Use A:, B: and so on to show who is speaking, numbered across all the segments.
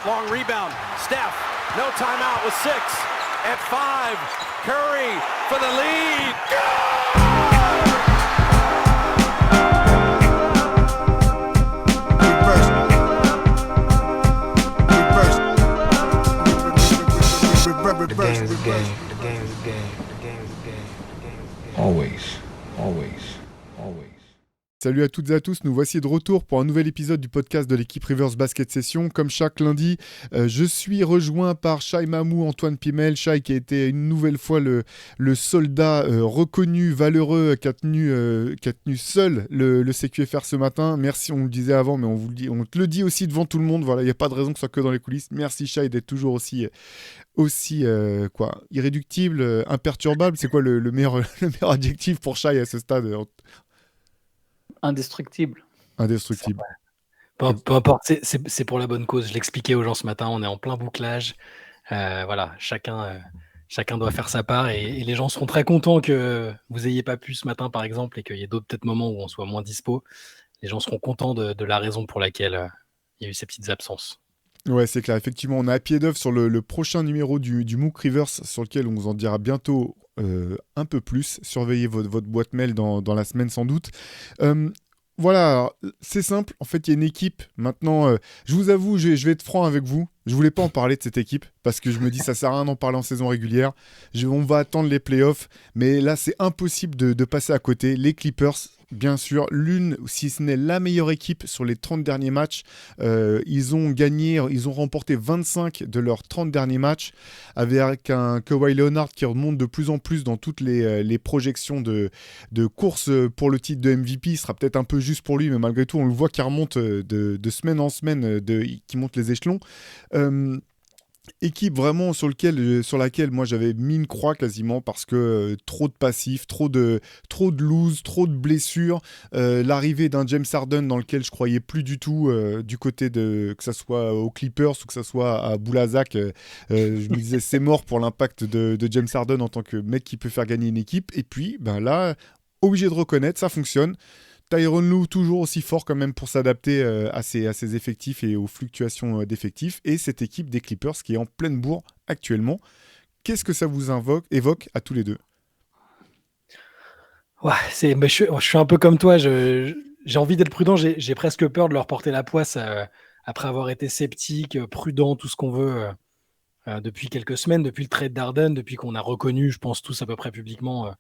A: long rebound. Steph, no timeout with 6. At 5, Curry for the lead.
B: The game's a game. The game's a game. The game's a game.
C: Always.
D: Salut à toutes et à tous, nous voici de retour pour un nouvel épisode du podcast de l'équipe Rivers Basket Session. Comme chaque lundi, je suis rejoint par Shai Mamou, Antoine Pimel. Shai qui a été une nouvelle fois le soldat reconnu, valeureux, qui a tenu seul le CQFR ce matin. Merci, on le disait avant, mais on te le dit aussi devant tout le monde. Voilà, il n'y a pas de raison que ce soit que dans les coulisses. Merci Shai d'être toujours aussi irréductible, imperturbable. C'est quoi le meilleur adjectif pour Shai à ce stade?
E: Indestructible.
D: Indestructible.
E: Peu importe, c'est pour la bonne cause. Je l'expliquais aux gens ce matin, on est en plein bouclage. Voilà, chacun doit faire sa part et les gens seront très contents que vous n'ayez pas pu ce matin, par exemple, et qu'il y ait d'autres peut-être moments où on soit moins dispo. Les gens seront contents de la raison pour laquelle il y a eu ces petites absences.
D: Ouais, c'est clair. Effectivement, on a à pied d'œuvre sur le prochain numéro du MOOC Rivers, sur lequel on vous en dira bientôt un peu plus. Surveillez votre boîte mail dans la semaine sans doute. Voilà, alors, c'est simple. En fait, il y a une équipe. Maintenant, je vous avoue, je vais être franc avec vous. Je voulais pas en parler de cette équipe parce que je me dis ça sert à rien d'en parler en saison régulière. On va attendre les playoffs, mais là, c'est impossible de passer à côté. Les Clippers, bien sûr, l'une, si ce n'est la meilleure équipe sur les 30 derniers matchs. Ils ont remporté 25 de leurs 30 derniers matchs avec un Kawhi Leonard qui remonte de plus en plus dans toutes les projections de course pour le titre de MVP. Il sera peut-être un peu juste pour lui, mais malgré tout, on le voit qui remonte de semaine en semaine, qui monte les échelons. Équipe vraiment sur laquelle moi j'avais mis une croix quasiment parce que trop de passifs, trop de loose, trop de blessures, l'arrivée d'un James Harden dans lequel je croyais plus du tout du côté que ça soit aux Clippers ou que ça soit à Boulazac, je me disais c'est mort pour l'impact de James Harden en tant que mec qui peut faire gagner une équipe, et puis ben là, obligé de reconnaître, ça fonctionne. Tyronn Lue toujours aussi fort quand même pour s'adapter à ses effectifs et aux fluctuations d'effectifs. Et cette équipe des Clippers qui est en pleine bourre actuellement. Qu'est-ce que ça vous évoque à tous les deux?
E: Ouais, je suis un peu comme toi. J'ai envie d'être prudent. J'ai presque peur de leur porter la poisse après avoir été sceptique, prudent, tout ce qu'on veut depuis quelques semaines, depuis le trade d'Harden, depuis qu'on a reconnu, je pense tous à peu près publiquement,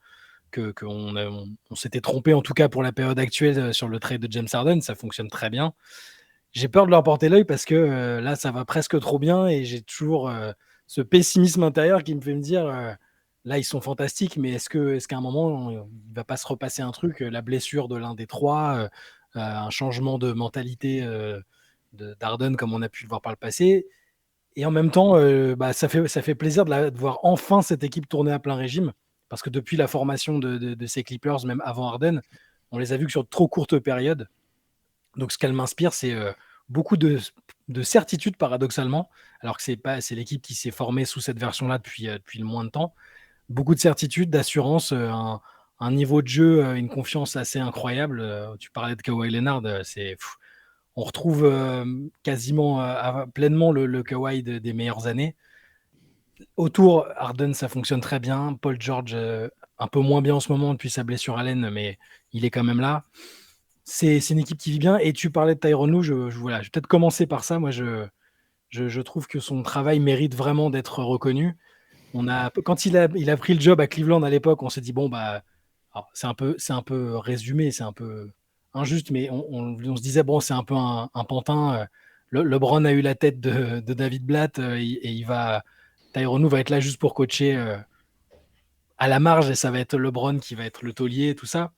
E: qu'on s'était trompé, en tout cas pour la période actuelle, sur le trade de James Harden. Ça fonctionne très bien. J'ai peur de leur porter l'œil parce que là, ça va presque trop bien et j'ai toujours ce pessimisme intérieur qui me fait me dire là, ils sont fantastiques, mais est-ce qu'à un moment, il ne va pas se repasser un truc, la blessure de l'un des trois, un changement de mentalité d'Harden comme on a pu le voir par le passé. Et en même temps, ça fait plaisir de voir enfin cette équipe tourner à plein régime. Parce que depuis la formation de ces Clippers, même avant Harden, on les a vus que sur de trop courtes périodes. Donc ce qu'elle m'inspire, c'est beaucoup de certitude paradoxalement, alors que c'est l'équipe qui s'est formée sous cette version-là depuis le moins de temps. Beaucoup de certitude, d'assurance, un niveau de jeu, une confiance assez incroyable. Tu parlais de Kawhi Leonard, on retrouve quasiment pleinement le Kawhi des meilleures années. Autour, Harden, ça fonctionne très bien. Paul George, un peu moins bien en ce moment depuis sa blessure à l'aine, mais il est quand même là. C'est une équipe qui vit bien. Et tu parlais de Tyronn Lue, je vais peut-être commencer par ça. Moi, je trouve que son travail mérite vraiment d'être reconnu. Quand il a pris le job à Cleveland à l'époque, on s'est dit, bon, alors, c'est un peu résumé, c'est un peu injuste, mais on se disait, bon, c'est un peu un pantin. LeBron a eu la tête de David Blatt et Tyronn Lue va être là juste pour coacher à la marge et ça va être LeBron qui va être le taulier, tout ça.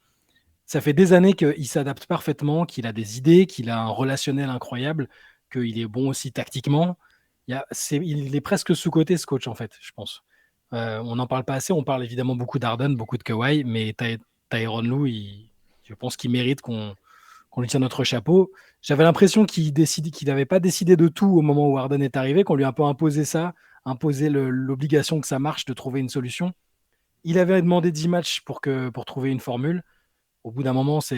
E: Ça fait des années qu'il s'adapte parfaitement, qu'il a des idées, qu'il a un relationnel incroyable, qu'il est bon aussi tactiquement. Il est presque sous-coté ce coach en fait, je pense. On n'en parle pas assez, on parle évidemment beaucoup d'Harden, beaucoup de Kawhi, mais Tyronn Lue, je pense qu'il mérite qu'on lui tire notre chapeau. J'avais l'impression qu'il n'avait pas décidé de tout au moment où Harden est arrivé, qu'on lui a un peu imposé ça, imposé l'obligation que ça marche de trouver une solution. Il avait demandé 10 matchs pour trouver une formule. Au bout d'un moment, ça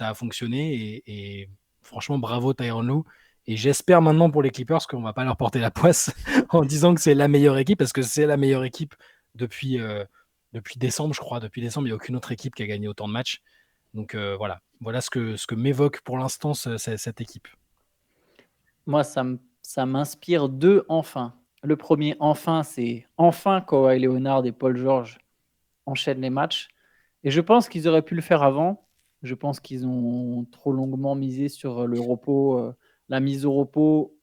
E: a fonctionné et franchement, bravo Tyronn Lue. Et j'espère maintenant pour les Clippers qu'on va pas leur porter la poisse en disant que c'est la meilleure équipe, parce que c'est la meilleure équipe depuis décembre, je crois. Depuis décembre, il n'y a aucune autre équipe qui a gagné autant de matchs. Donc voilà ce que m'évoque pour l'instant cette équipe.
F: Moi, ça m'inspire deux enfin. Le premier enfin, c'est enfin Kawhi Leonard et Paul George enchaînent les matchs. Et je pense qu'ils auraient pu le faire avant. Je pense qu'ils ont trop longuement misé sur le repos, la mise au repos.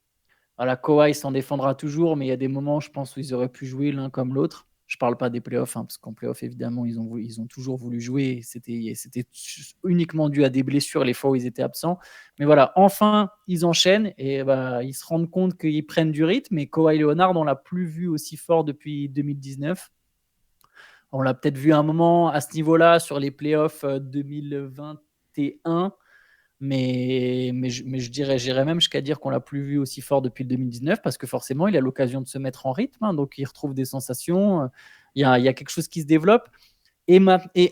F: Voilà, Kawhi s'en défendra toujours, mais il y a des moments, je pense, où ils auraient pu jouer l'un comme l'autre. Je ne parle pas des playoffs, parce qu'en playoffs, évidemment, ils ont toujours voulu jouer. C'était uniquement dû à des blessures les fois où ils étaient absents. Mais voilà, enfin, ils enchaînent et ils se rendent compte qu'ils prennent du rythme. Et Kawhi Leonard, on ne l'a plus vu aussi fort depuis 2019. On l'a peut-être vu un moment à ce niveau-là sur les playoffs 2021. Mais j'irais même jusqu'à dire qu'on l'a plus vu aussi fort depuis le 2019 parce que forcément, il a l'occasion de se mettre en rythme. Donc, il retrouve des sensations. Il y a quelque chose qui se développe. Et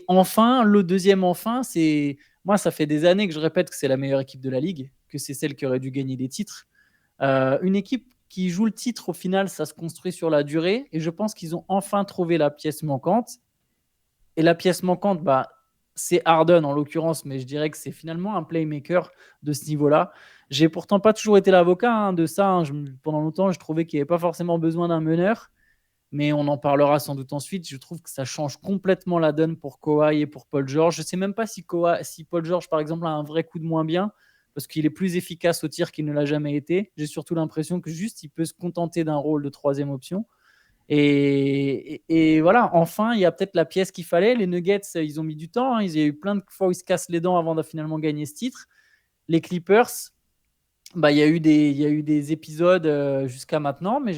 F: enfin, le deuxième enfin, c'est... Moi, ça fait des années que je répète que c'est la meilleure équipe de la Ligue, que c'est celle qui aurait dû gagner des titres. Une équipe qui joue le titre, au final, ça se construit sur la durée. Et je pense qu'ils ont enfin trouvé la pièce manquante. Et la pièce manquante, c'est Harden en l'occurrence, mais je dirais que c'est finalement un playmaker de ce niveau-là. J'ai pourtant pas toujours été l'avocat de ça. Pendant longtemps, je trouvais qu'il n'y avait pas forcément besoin d'un meneur, mais on en parlera sans doute ensuite. Je trouve que ça change complètement la donne pour Kawhi et pour Paul George. Je ne sais même pas si Paul George, par exemple, a un vrai coup de moins bien, parce qu'il est plus efficace au tir qu'il ne l'a jamais été. J'ai surtout l'impression que juste, il peut se contenter d'un rôle de troisième option. Et voilà, enfin, il y a peut-être la pièce qu'il fallait. Les Nuggets, ils ont mis du temps. Il y a eu plein de fois où ils se cassent les dents avant de finalement gagner ce titre. Les Clippers, il y a eu des épisodes jusqu'à maintenant, mais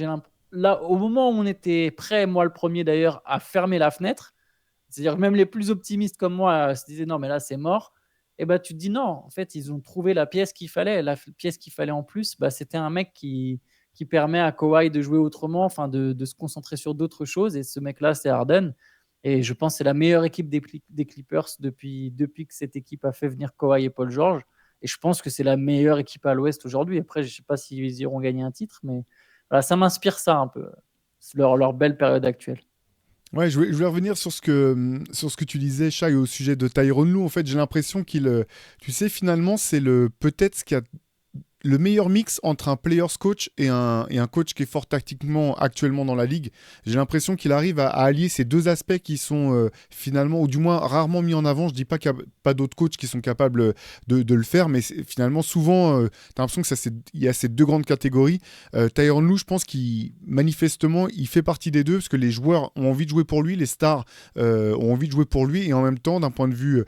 F: là, au moment où on était prêt, moi le premier d'ailleurs, à fermer la fenêtre, c'est-à-dire que même les plus optimistes comme moi se disaient non, mais là, c'est mort. Et tu te dis non, en fait, ils ont trouvé la pièce qu'il fallait. La pièce qu'il fallait en plus, c'était un mec qui permet à Kawhi de jouer autrement, enfin de se concentrer sur d'autres choses. Et ce mec-là, c'est Harden. Et je pense que c'est la meilleure équipe des Clippers depuis que cette équipe a fait venir Kawhi et Paul George. Et je pense que c'est la meilleure équipe à l'Ouest aujourd'hui. Après, je ne sais pas s'ils iront gagner un titre, mais voilà, ça m'inspire ça un peu, leur belle période actuelle.
D: Ouais, je voulais revenir sur ce que tu disais, Shai, au sujet de Tyronn Lue. En fait, j'ai l'impression tu sais, finalement, c'est peut-être ce qui a le meilleur mix entre un players coach et un coach qui est fort tactiquement actuellement dans la ligue. J'ai l'impression qu'il arrive à allier ces deux aspects qui sont finalement, ou du moins rarement mis en avant. Je dis pas qu'il n'y a pas d'autres coachs qui sont capables de le faire, mais finalement souvent, tu as l'impression qu'il y a ces deux grandes catégories. Tyronn Lue, je pense qu'il manifestement, il fait partie des deux parce que les joueurs ont envie de jouer pour lui, les stars ont envie de jouer pour lui, et en même temps, d'un point de vue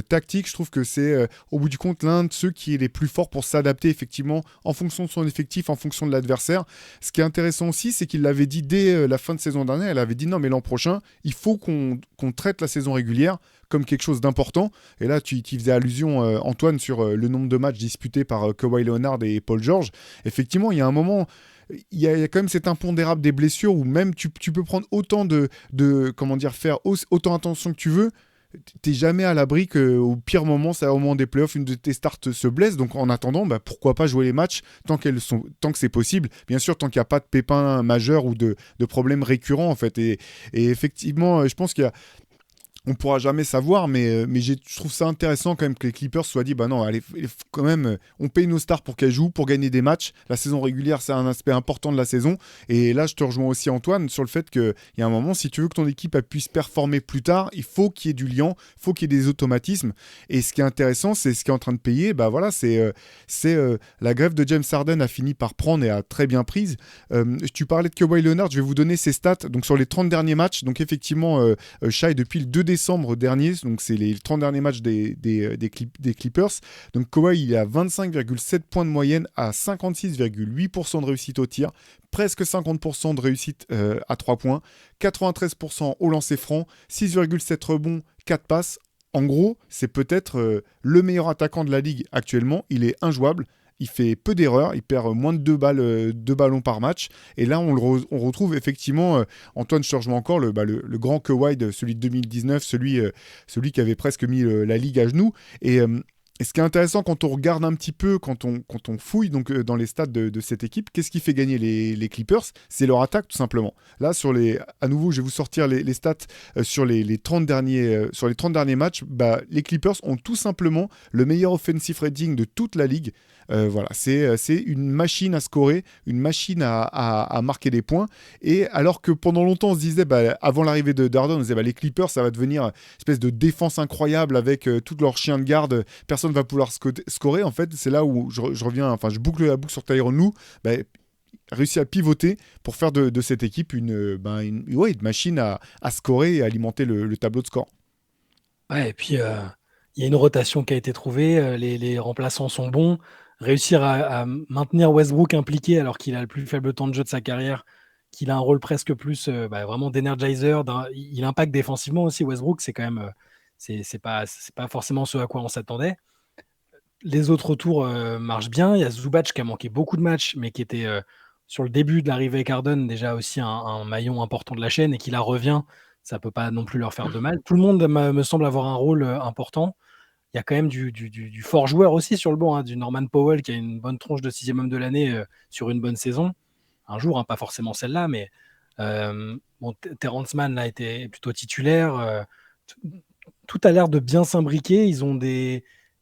D: tactique, je trouve que c'est au bout du compte l'un de ceux qui est les plus forts pour s'adapter effectivement en fonction de son effectif, en fonction de l'adversaire. Ce qui est intéressant aussi, c'est qu'il l'avait dit dès la fin de saison dernière, elle avait dit non mais l'an prochain, il faut qu'on traite la saison régulière comme quelque chose d'important. Et là, tu faisais allusion, Antoine, sur le nombre de matchs disputés par Kawhi Leonard et Paul George. Effectivement, il y a un moment... Il y a quand même cet impondérable des blessures où même tu peux prendre autant faire autant attention que tu veux. T'es jamais à l'abri qu'au pire moment, c'est au moment des playoffs, une de tes starts se blesse. Donc en attendant, pourquoi pas jouer les matchs tant que c'est possible. Bien sûr, tant qu'il n'y a pas de pépins majeurs ou de problèmes récurrents en fait. Et effectivement, je pense qu'il y a... On pourra jamais savoir, mais je trouve ça intéressant quand même que les Clippers soient dit, non, allez, quand même, on paye nos stars pour qu'elles jouent, pour gagner des matchs. La saison régulière, c'est un aspect important de la saison. Et là, je te rejoins aussi, Antoine, sur le fait qu'il y a un moment, si tu veux que ton équipe puisse performer plus tard, il faut qu'il y ait du lien, il faut qu'il y ait des automatismes. Et ce qui est intéressant, c'est ce qui est en train de payer. C'est la grève de James Harden a fini par prendre et a très bien prise. Tu parlais de Kawhi Leonard, je vais vous donner ses stats. Donc sur les 30 derniers matchs, donc effectivement, Shai, depuis le 2 décembre dernier, donc c'est les 30 derniers matchs des Clippers. Donc Kawhi, il est à 25,7 points de moyenne, à 56,8% de réussite au tir, presque 50% de réussite à 3 points, 93% au lancer franc, 6,7 rebonds, 4 passes. En gros, c'est peut-être le meilleur attaquant de la ligue actuellement. Il est injouable. Il fait peu d'erreurs, il perd moins de 2 ballons par match. Et là, on retrouve effectivement, Antoine, je te rejoins encore, le grand Kawhi, celui de 2019, celui qui avait presque mis la ligue à genoux. Et Et ce qui est intéressant quand on regarde un petit peu, quand on fouille donc, dans les stats de cette équipe, qu'est-ce qui fait gagner les Clippers? C'est leur attaque tout simplement. Là, à nouveau, je vais vous sortir les stats sur les 30 derniers matchs. Bah, les Clippers ont tout simplement le meilleur offensive rating de toute la ligue. Voilà, c'est une machine à scorer, une machine à marquer des points. Et alors que pendant longtemps, on se disait, bah, avant l'arrivée de Harden, on disait, bah, les Clippers, ça va devenir une espèce de défense incroyable avec tous leurs chiens de garde. Personne ne va pouvoir scorer. En fait, c'est là où je reviens, enfin, je boucle la boucle sur Tyronn Lue. Bah, réussi à pivoter pour faire de cette équipe une machine à scorer et à alimenter le tableau de score.
E: Ouais, et puis il y a une rotation qui a été trouvée, les remplaçants sont bons. Réussir à maintenir Westbrook impliqué alors qu'il a le plus faible temps de jeu de sa carrière, qu'il a un rôle presque plus vraiment d'énergizer. Il impacte défensivement aussi Westbrook, c'est quand même c'est pas forcément ce à quoi on s'attendait. Les autres retours marchent bien. Il y a Zubac qui a manqué beaucoup de matchs, mais qui était sur le début de l'arrivée avec Harden déjà aussi un maillon important de la chaîne et qui là revient. Ça peut pas non plus leur faire de mal. Tout le monde me semble avoir un rôle important. Il y a quand même du fort joueur aussi sur le banc, hein, du Norman Powell qui a une bonne tronche de 6e homme de l'année sur une bonne saison. Un jour, hein, pas forcément celle-là, mais Terrence Mann là, était plutôt titulaire. Tout a l'air de bien s'imbriquer. Ils ont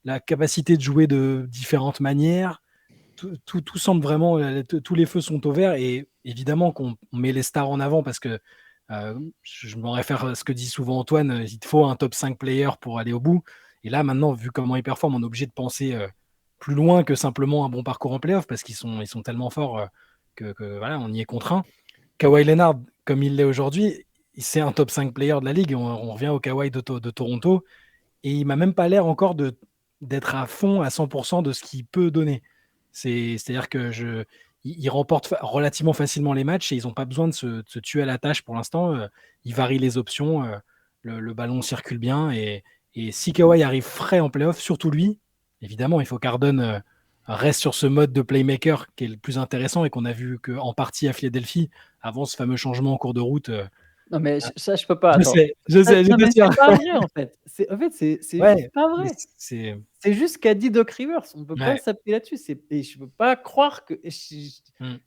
E: la capacité de jouer de différentes manières. Tout semble vraiment, tous les feux sont au vert. Et évidemment qu'on met les stars en avant parce que je m'en réfère à ce que dit souvent Antoine, il te faut un top 5 player pour aller au bout. Et là, maintenant, vu comment ils performent, on est obligé de penser plus loin que simplement un bon parcours en playoff parce qu'ils sont tellement forts que voilà, on y est contraint. Kawhi Leonard, comme il l'est aujourd'hui, c'est un top 5 player de la ligue. On revient au Kawhi de Toronto et il m'a même pas l'air encore d'être à fond à 100% de ce qu'il peut donner. C'est-à-dire que il remporte relativement facilement les matchs et ils n'ont pas besoin de se tuer à la tâche pour l'instant. Ils varient les options, le ballon circule bien et si Kawhi arrive frais en playoff, surtout lui, évidemment, il faut qu'Harden reste sur ce mode de playmaker qui est le plus intéressant et qu'on a vu qu'en partie à Philadelphie avant ce fameux changement en cours de route.
F: Non, mais ça, je peux pas.
E: Je
F: Attends.
E: sais,
F: Non, mais c'est pas vrai, en fait. C'est
E: Ouais,
F: juste pas vrai. C'est juste ce qu'a dit Doc Rivers. On peut pas s'appuyer là-dessus. Et je peux pas croire que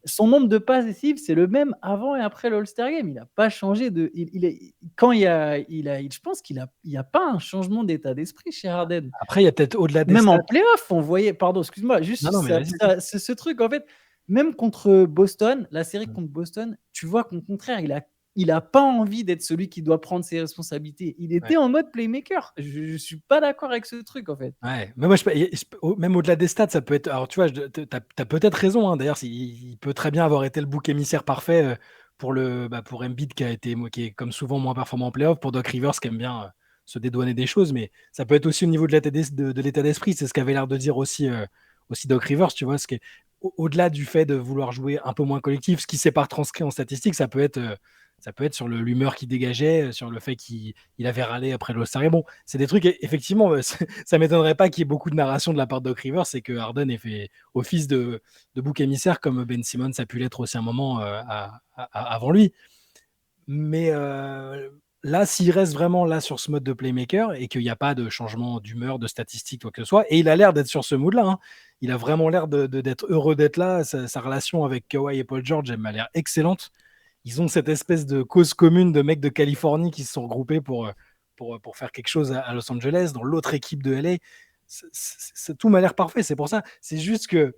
F: son nombre de passes décisives, c'est le même avant et après l'All-Star Game. Il n'a pas changé de. Je pense qu'il y a pas un changement d'état d'esprit chez Harden.
E: Après, il y a peut-être au-delà des
F: même
E: stats.
F: en playoff, on voyait. Pardon, excuse-moi. Juste
E: Non, mais
F: ce truc, en fait, même contre Boston, la série contre Boston, tu vois qu'au contraire, il a pas envie d'être celui qui doit prendre ses responsabilités. Il était en mode playmaker. Je suis pas d'accord avec ce truc, en fait.
E: Ouais, mais moi, même au-delà des stats, ça peut être. Alors, tu vois, t'as peut-être raison. Hein. D'ailleurs, il peut très bien avoir été le bouc émissaire parfait pour Embiid qui est comme souvent moins performant en playoff, pour Doc Rivers qui aime bien se dédouaner des choses. Mais ça peut être aussi au niveau de l'état d'esprit. C'est ce qu'avait l'air de dire aussi Doc Rivers. Tu vois, au-delà du fait de vouloir jouer un peu moins collectif, ce qui s'est pas transcrit en statistiques, ça peut être sur l'humeur qu'il dégageait, sur le fait qu'il avait râlé après l'All-Star. Bon, c'est des trucs, effectivement, ça m'étonnerait pas qu'il y ait beaucoup de narration de la part de Doc Rivers, c'est que Harden ait fait office de bouc émissaire comme Ben Simmons a pu l'être aussi un moment avant lui. Mais là, s'il reste vraiment là sur ce mode de playmaker et qu'il n'y a pas de changement d'humeur, de statistiques, quoi que ce soit, et il a l'air d'être sur ce mood-là, hein. Il a vraiment l'air d'être heureux d'être là. Sa relation avec Kawhi et Paul George, elle m'a l'air excellente. Ils ont cette espèce de cause commune de mecs de Californie qui se sont regroupés pour faire quelque chose à Los Angeles, dans l'autre équipe de LA. Tout m'a l'air parfait, c'est pour ça. C'est juste que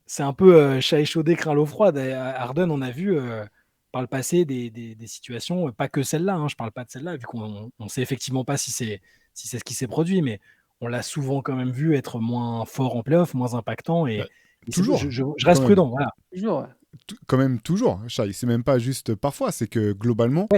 E: c'est un peu chat échaudé craint l'eau froide. À Harden, on a vu par le passé des situations, pas que celle-là, hein, je parle pas de celle-là, vu qu'on ne sait effectivement pas si c'est ce qui s'est produit, mais on l'a souvent quand même vu être moins fort en playoff, moins impactant. Et
D: toujours.
E: Je reste prudent. Voilà.
F: Toujours, ouais.
D: Quand même toujours, Shai. C'est même pas juste parfois, c'est que globalement,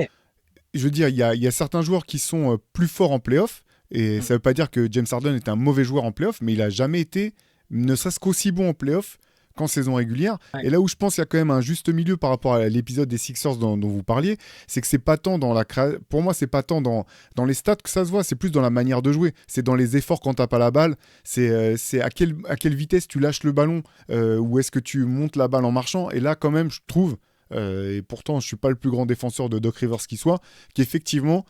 D: je veux dire, il y a certains joueurs qui sont plus forts en playoff, et ça veut pas dire que James Harden est un mauvais joueur en playoff, mais il a jamais été, ne serait-ce qu'aussi bon en playoff qu'en saison régulière. Et là où je pense qu'il y a quand même un juste milieu par rapport à l'épisode des Sixers dont vous parliez, c'est que c'est pas tant dans pour moi, c'est pas tant dans les stats que ça se voit, c'est plus dans la manière de jouer. C'est dans les efforts quand t'as pas la balle, c'est à quelle vitesse tu lâches le ballon, ou est-ce que tu montes la balle en marchant. Et là, quand même, je trouve, et pourtant je suis pas le plus grand défenseur de Doc Rivers qui soit, qu'effectivement,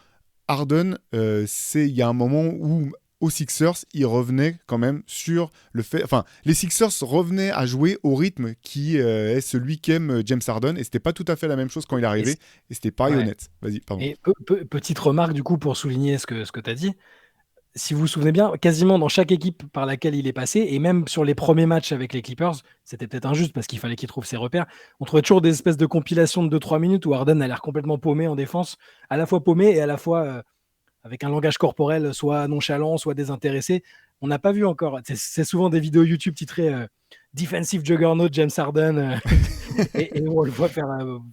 D: Harden, il y a un moment où aux Sixers, ils revenaient quand même sur le fait... Enfin, les Sixers revenaient à jouer au rythme qui est celui qu'aime James Harden, et c'était pas tout à fait la même chose quand il est arrivé, et c'était pareil
E: Ouais.
D: honnête. Vas-y, pardon.
E: Et petite remarque du coup pour souligner ce que tu as dit. Si vous vous souvenez bien, quasiment dans chaque équipe par laquelle il est passé, et même sur les premiers matchs avec les Clippers, c'était peut-être injuste parce qu'il fallait qu'il trouve ses repères. On trouvait toujours des espèces de compilations de 2-3 minutes où Harden a l'air complètement paumé en défense, à la fois paumé et à la fois avec un langage corporel soit nonchalant, soit désintéressé. On n'a pas vu encore. C'est souvent des vidéos YouTube titrées Defensive Juggernaut James Harden et on le voit faire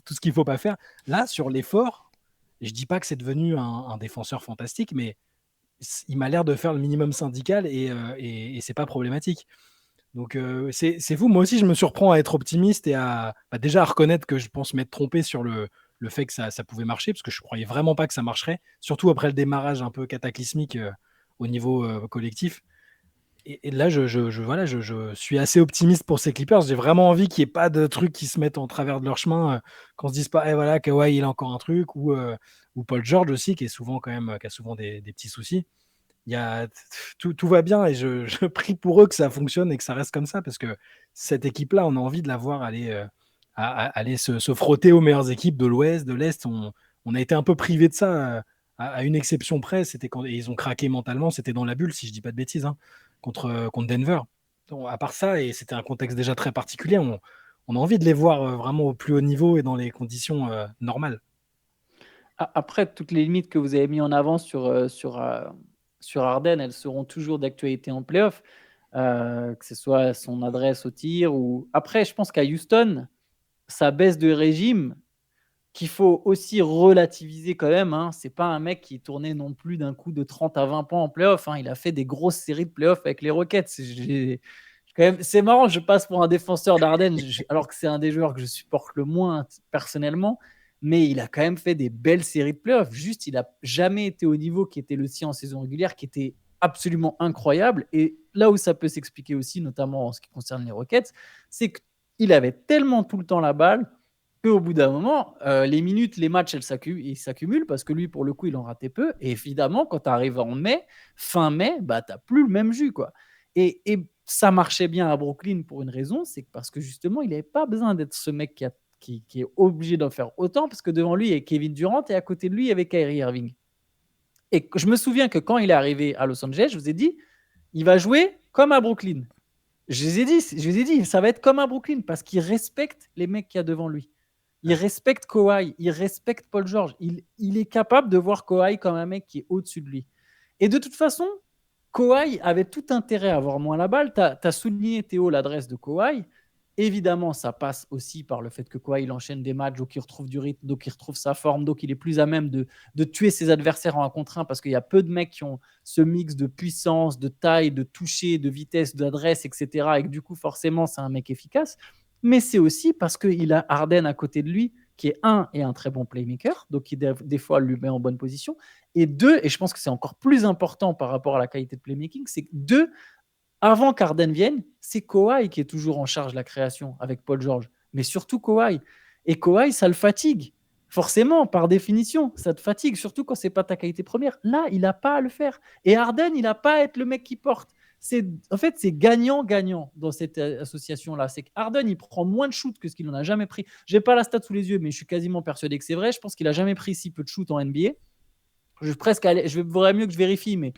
E: tout ce qu'il ne faut pas faire. Là, sur l'effort, je ne dis pas que c'est devenu un défenseur fantastique, mais il m'a l'air de faire le minimum syndical et c'est pas problématique. Donc c'est fou. Moi aussi, je me surprends à être optimiste et déjà à reconnaître que je pense m'être trompé sur le fait que ça pouvait marcher, parce que je croyais vraiment pas que ça marcherait, surtout après le démarrage un peu cataclysmique au niveau collectif. Et là, voilà, je suis assez optimiste pour ces Clippers. J'ai vraiment envie qu'il n'y ait pas de trucs qui se mettent en travers de leur chemin, qu'on se dise pas, voilà, Kawhi, il a encore un truc, ou Paul George aussi, qui a souvent des petits soucis. Tout va bien et je prie pour eux que ça fonctionne et que ça reste comme ça, parce que cette équipe-là, on a envie de la voir aller se frotter aux meilleures équipes de l'Ouest, de l'Est. On a été un peu privé de ça à une exception près. C'était quand ils ont craqué mentalement, c'était dans la bulle, si je dis pas de bêtises, hein, contre Denver. Donc, à part ça, et c'était un contexte déjà très particulier, on a envie de les voir vraiment au plus haut niveau et dans les conditions normales.
F: Après, toutes les limites que vous avez mis en avant sur Harden, elles seront toujours d'actualité en playoff, que ce soit son adresse au tir ou... Après, je pense qu'à Houston, sa baisse de régime, qu'il faut aussi relativiser quand même, hein. C'est pas un mec qui tournait non plus d'un coup de 30 à 20 points en playoff, hein. Il a fait des grosses séries de playoffs avec les Rockets. C'est marrant, je passe pour un défenseur d'Harden, alors que c'est un des joueurs que je supporte le moins personnellement, mais il a quand même fait des belles séries de playoffs. Juste, il n'a jamais été au niveau qui était le sien en saison régulière, qui était absolument incroyable. Et là où ça peut s'expliquer aussi, notamment en ce qui concerne les Rockets, c'est qu'il avait tellement tout le temps la balle qu'au bout d'un moment, les minutes, les matchs, ils s'accumulent parce que lui, pour le coup, il en ratait peu. Et évidemment, quand tu arrives en mai, fin mai, bah, tu n'as plus le même jus, quoi. Et ça marchait bien à Brooklyn pour une raison, c'est parce que justement, il n'avait pas besoin d'être ce mec qui est obligé d'en faire autant, parce que devant lui, il y a Kevin Durant et à côté de lui, il y avait Kyrie Irving. Et je me souviens que quand il est arrivé à Los Angeles, je vous ai dit, il va jouer comme à Brooklyn. Je vous ai dit, ça va être comme à Brooklyn parce qu'il respecte les mecs qu'il y a devant lui. Il respecte Kawhi, il respecte Paul George. Il est capable de voir Kawhi comme un mec qui est au-dessus de lui. Et de toute façon, Kawhi avait tout intérêt à avoir moins la balle. Tu as souligné, Théo, l'adresse de Kawhi. Évidemment, ça passe aussi par le fait que Kawhi il enchaîne des matchs, donc il retrouve du rythme, donc il retrouve sa forme, donc il est plus à même de tuer ses adversaires en 1 contre 1, parce qu'il y a peu de mecs qui ont ce mix de puissance, de taille, de toucher, de vitesse, d'adresse, etc. Et que du coup, forcément, c'est un mec efficace. Mais c'est aussi parce qu'il a Harden à côté de lui, qui est un très bon playmaker, donc qui des fois lui met en bonne position. Et 2, et je pense que c'est encore plus important par rapport à la qualité de playmaking, c'est que 2, avant qu'Harden vienne, c'est Kawhi qui est toujours en charge de la création avec Paul George. Mais surtout Kawhi. Et Kawhi, ça le fatigue. Forcément, par définition, ça te fatigue, surtout quand c'est pas ta qualité première. Là, il n'a pas à le faire. Et Harden, il n'a pas à être le mec qui porte. En fait, c'est gagnant-gagnant dans cette association-là. C'est que Harden, il prend moins de shoot que ce qu'il n'en a jamais pris. Je n'ai pas la stat sous les yeux, mais je suis quasiment persuadé que c'est vrai. Je pense qu'il n'a jamais pris si peu de shoot en NBA. Je voudrais mieux que je vérifie, mais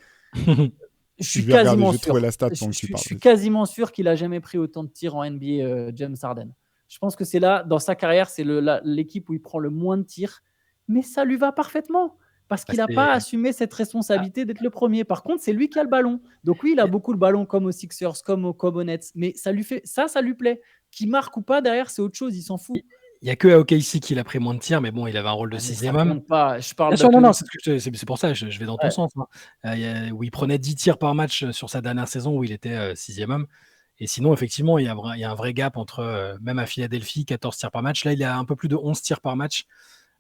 F: je suis quasiment sûr. Je suis quasiment sûr qu'il n'a jamais pris autant de tirs en NBA, James Harden. Je pense que c'est là, dans sa carrière, c'est l'équipe où il prend le moins de tirs, mais ça lui va parfaitement. Parce qu'il n'a pas assumé cette responsabilité d'être le premier. Par contre, c'est lui qui a le ballon. Donc oui, il a beaucoup le ballon comme aux Sixers, comme aux Nets. Mais ça lui plaît. Qu'il marque ou pas, derrière, c'est autre chose. Il s'en fout.
E: Il n'y a que à OKC qu'il a pris moins de tirs, mais bon, il avait un rôle de 6e homme.
F: Pas. Je parle
E: non, c'est pour ça, je vais dans ton sens. Hein. Où il prenait 10 tirs par match sur sa dernière saison, où il était 6e homme. Et sinon, effectivement, il y a un vrai gap entre, même à Philadelphie, 14 tirs par match. Là, il a un peu plus de 11 tirs par match.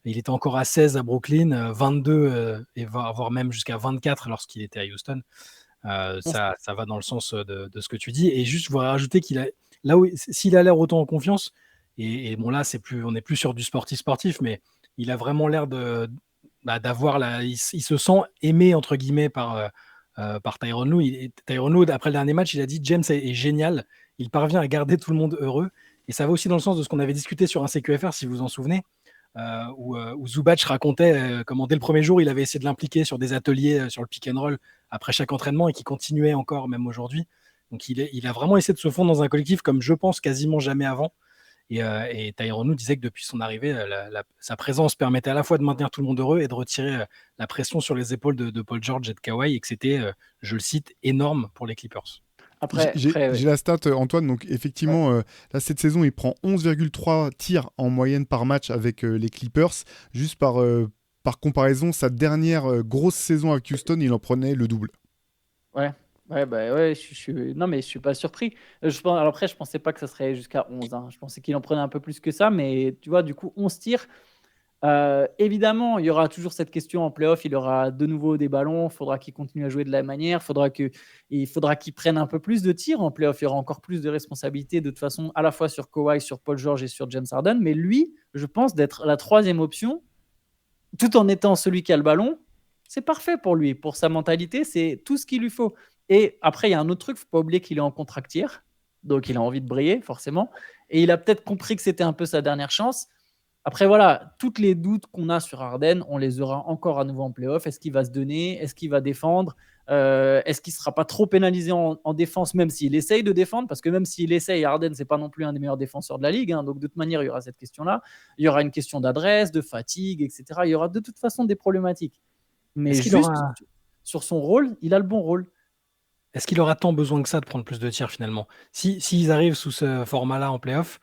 E: Il était encore à 16 à Brooklyn, 22 et voire même jusqu'à 24 lorsqu'il était à Houston. Ça va dans le sens de ce que tu dis. Et juste, je voudrais rajouter s'il a l'air autant en confiance, et bon là, on n'est plus sur du sportif, mais il a vraiment l'air d'avoir il se sent aimé entre guillemets par par Tyronn Lue. Tyronn Lue, après le dernier match, il a dit James est génial, il parvient à garder tout le monde heureux. Et ça va aussi dans le sens de ce qu'on avait discuté sur un CQFR, si vous vous en souvenez, où Zubac racontait comment dès le premier jour, il avait essayé de l'impliquer sur des ateliers sur le pick and roll après chaque entraînement et qui continuait encore même aujourd'hui. Donc il a vraiment essayé de se fondre dans un collectif comme je pense quasiment jamais avant. Et Tyronn Lue disait que depuis son arrivée, sa présence permettait à la fois de maintenir tout le monde heureux et de retirer la pression sur les épaules de Paul George et de Kawhi, et que c'était, je le cite, énorme pour les Clippers.
F: Après,
D: J'ai
F: ouais.
D: la stat, Antoine. Donc, effectivement, là, cette saison, il prend 11,3 tirs en moyenne par match avec les Clippers. Juste par comparaison, sa dernière grosse saison avec Houston, il en prenait le double.
F: Ouais, ouais, non, mais je suis pas surpris. Alors après, je pensais pas que ça serait jusqu'à 11, hein. Je pensais qu'il en prenait un peu plus que ça, mais tu vois, du coup, 11 tirs. Évidemment, il y aura toujours cette question en playoff. Il aura de nouveau des ballons. Il faudra qu'il continue à jouer de la même manière. Il faudra qu'il prenne un peu plus de tirs en playoff. Il y aura encore plus de responsabilités de toute façon, à la fois sur Kawhi, sur Paul George et sur James Harden. Mais lui, je pense d'être la troisième option, tout en étant celui qui a le ballon. C'est parfait pour lui, pour sa mentalité. C'est tout ce qu'il lui faut. Et après, il y a un autre truc. Il ne faut pas oublier qu'il est en contractière. Donc, il a envie de briller, forcément. Et il a peut-être compris que c'était un peu sa dernière chance. Après, voilà, toutes les doutes qu'on a sur Harden, on les aura encore à nouveau en playoff. Est-ce qu'il va se donner? Est-ce qu'il va défendre? Est-ce qu'il ne sera pas trop pénalisé en défense, même s'il essaye de défendre? Parce que même s'il essaye, Harden, ce n'est pas non plus un des meilleurs défenseurs de la ligue, hein. Donc, de toute manière, il y aura cette question-là. Il y aura une question d'adresse, de fatigue, etc. Il y aura de toute façon des problématiques. Mais
E: Est-ce qu'il
F: juste
E: aura-
F: sur son rôle, il a le bon rôle.
E: Est-ce qu'il aura tant besoin que ça de prendre plus de tirs finalement? S'ils arrivent sous ce format-là en playoff,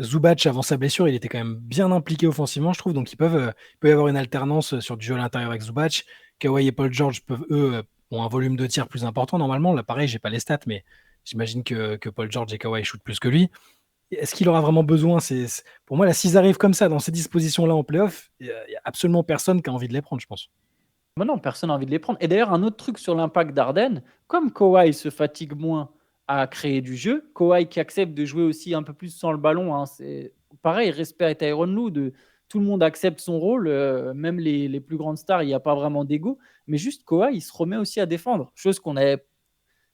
E: Zubac, avant sa blessure, il était quand même bien impliqué offensivement, je trouve. Donc il peut y avoir une alternance sur du jeu à l'intérieur avec Zubac. Kawhi et Paul George ont un volume de tirs plus important normalement. Là, pareil, j'ai pas les stats, mais j'imagine que Paul George et Kawhi shootent plus que lui. Est-ce qu'il aura vraiment besoin? Pour moi, là, s'ils arrivent comme ça, dans ces dispositions-là en playoff, il n'y a absolument personne qui a envie de les prendre, je pense.
F: Non, personne n'a envie de les prendre. Et d'ailleurs, un autre truc sur l'impact d'Arden, comme Kawhi se fatigue moins à créer du jeu, Kawhi qui accepte de jouer aussi un peu plus sans le ballon, hein, c'est pareil, respect à Tyronn Lue, tout le monde accepte son rôle, même les plus grandes stars, il n'y a pas vraiment d'ego, mais juste Kawhi, il se remet aussi à défendre, chose qu'on avait.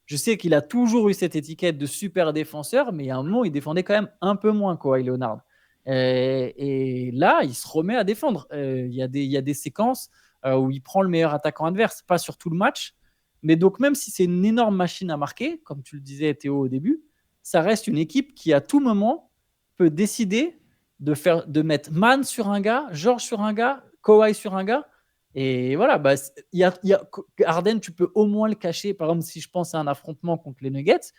F: Je sais qu'il a toujours eu cette étiquette de super défenseur, mais à un moment, il défendait quand même un peu moins, Kawhi Leonard. Et là, il se remet à défendre. Il y a des séquences où il prend le meilleur attaquant adverse, pas sur tout le match. Mais donc, même si c'est une énorme machine à marquer, comme tu le disais, Théo, au début, ça reste une équipe qui, à tout moment, peut décider de mettre Man sur un gars, George sur un gars, Kawhi sur un gars. Et voilà, Harden, tu peux au moins le cacher. Par exemple, si je pense à un affrontement contre les Nuggets,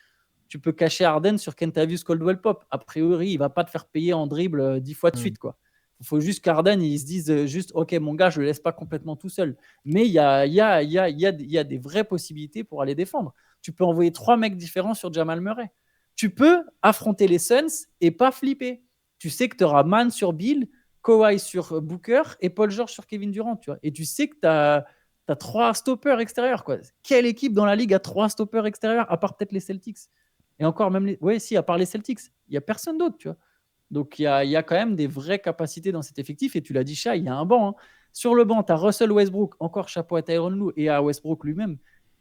F: tu peux cacher Harden sur Kentavious Caldwell Pop. A priori, il ne va pas te faire payer en dribble 10 fois de suite, quoi. Il faut juste qu'Harden, il se dise juste, OK, mon gars, je ne le laisse pas complètement tout seul. Mais il y a des vraies possibilités pour aller défendre. Tu peux envoyer 3 mecs différents sur Jamal Murray. Tu peux affronter les Suns et pas flipper. Tu sais que tu auras Man sur Bill, Kawhi sur Booker et Paul George sur Kevin Durant. Tu vois. Et tu sais que tu as 3 stoppers extérieurs, quoi. Quelle équipe dans la ligue a 3 stoppers extérieurs, à part peut-être les Celtics? Et encore même à part les Celtics, il n'y a personne d'autre, tu vois. Donc, il y a quand même des vraies capacités dans cet effectif. Et tu l'as dit, Chat, il y a un banc, hein. Sur le banc, tu as Russell Westbrook, encore chapeau à Tyronn Lue et à Westbrook lui-même.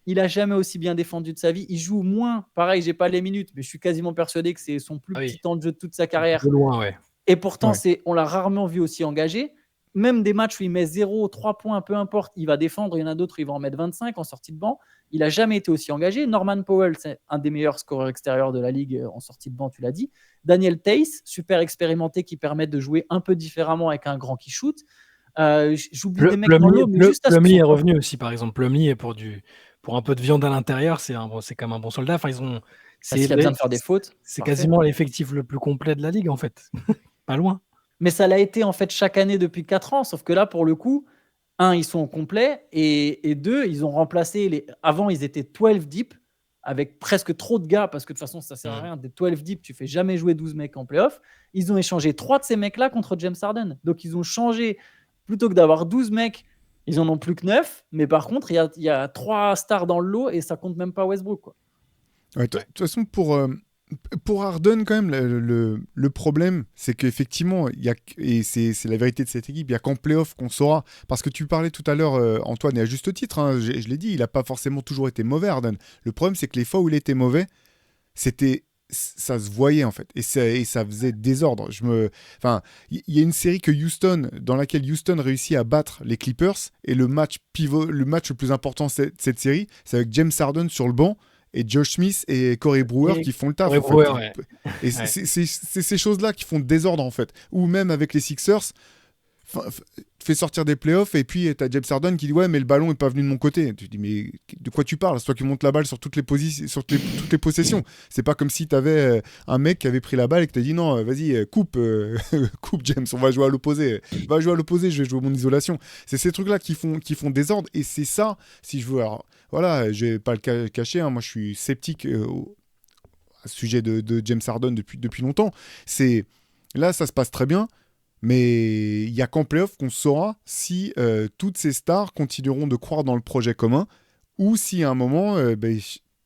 F: Il n'a jamais aussi bien défendu de sa vie. Il joue moins. Pareil, je n'ai pas les minutes, mais je suis quasiment persuadé que c'est son plus petit temps de jeu de toute sa carrière.
E: De loin, ouais.
F: Et pourtant, on l'a rarement vu aussi engagé. Même des matchs où il met 0, 3 points, peu importe, il va défendre. Il y en a d'autres, il va en mettre 25 en sortie de banc. Il n'a jamais été aussi engagé. Norman Powell, c'est un des meilleurs scoreurs extérieurs de la ligue en sortie de banc, tu l'as dit. Daniel Theis, super expérimenté, qui permet de jouer un peu différemment avec un grand qui shoot. J'oublie des mecs dans l'eau, mais juste à
E: Plumlee est revenu aussi, par exemple. Plumlee est pour un peu de viande à l'intérieur, c'est comme un bon soldat. Enfin,
F: s'il a besoin de faire des fautes.
E: C'est quasiment l'effectif le plus complet de la ligue, en fait. Pas loin.
F: Mais ça l'a été, en fait, chaque année depuis 4 ans. Sauf que là, pour le coup, 1, ils sont au complet. Et 2, ils ont remplacé Avant, ils étaient 12 deep, avec presque trop de gars, parce que de toute façon, ça sert à rien. Des 12 deep, tu fais jamais jouer 12 mecs en playoff. Ils ont échangé 3 de ces mecs-là contre James Harden. Donc, ils ont changé. Plutôt que d'avoir 12 mecs, ils en ont plus que 9. Mais par contre, il y a 3 stars dans le lot et ça compte même pas Westbrook, quoi.
D: Ouais, de toute façon, pour Pour Harden, quand même, le problème, c'est qu'effectivement, et c'est la vérité de cette équipe, il n'y a qu'en playoff qu'on saura. Parce que tu parlais tout à l'heure, Antoine, et à juste titre, hein, je l'ai dit, il n'a pas forcément toujours été mauvais, Harden. Le problème, c'est que les fois où il était mauvais, ça se voyait en fait, et ça faisait désordre. Enfin, il y a une série dans laquelle Houston réussit à battre les Clippers, et le match le plus important de cette série, c'est avec James Harden sur le banc et Josh Smith et Corey Brewer qui font le taf.
E: Corey
D: En fait.
E: Brewer, ouais.
D: Et
E: Ouais.
D: c'est ces choses-là qui font désordre en fait. Ou même avec les Sixers, fait sortir des playoffs et puis t'as James Harden qui dit ouais mais le ballon est pas venu de mon côté. Tu dis mais de quoi tu parles? C'est toi qui montes la balle sur toutes les positions, toutes les possessions. C'est pas comme si t'avais un mec qui avait pris la balle et que t'as dit non vas-y coupe coupe James, on va jouer à l'opposé. Va jouer à l'opposé, je vais jouer mon isolation. C'est ces trucs là qui font désordre, et c'est ça, si je veux, alors voilà, je vais pas le cacher, hein, moi je suis sceptique à ce sujet de James Harden depuis longtemps. C'est là ça se passe très bien. Mais il n'y a qu'en playoff qu'on saura si toutes ces stars continueront de croire dans le projet commun, ou si à un moment,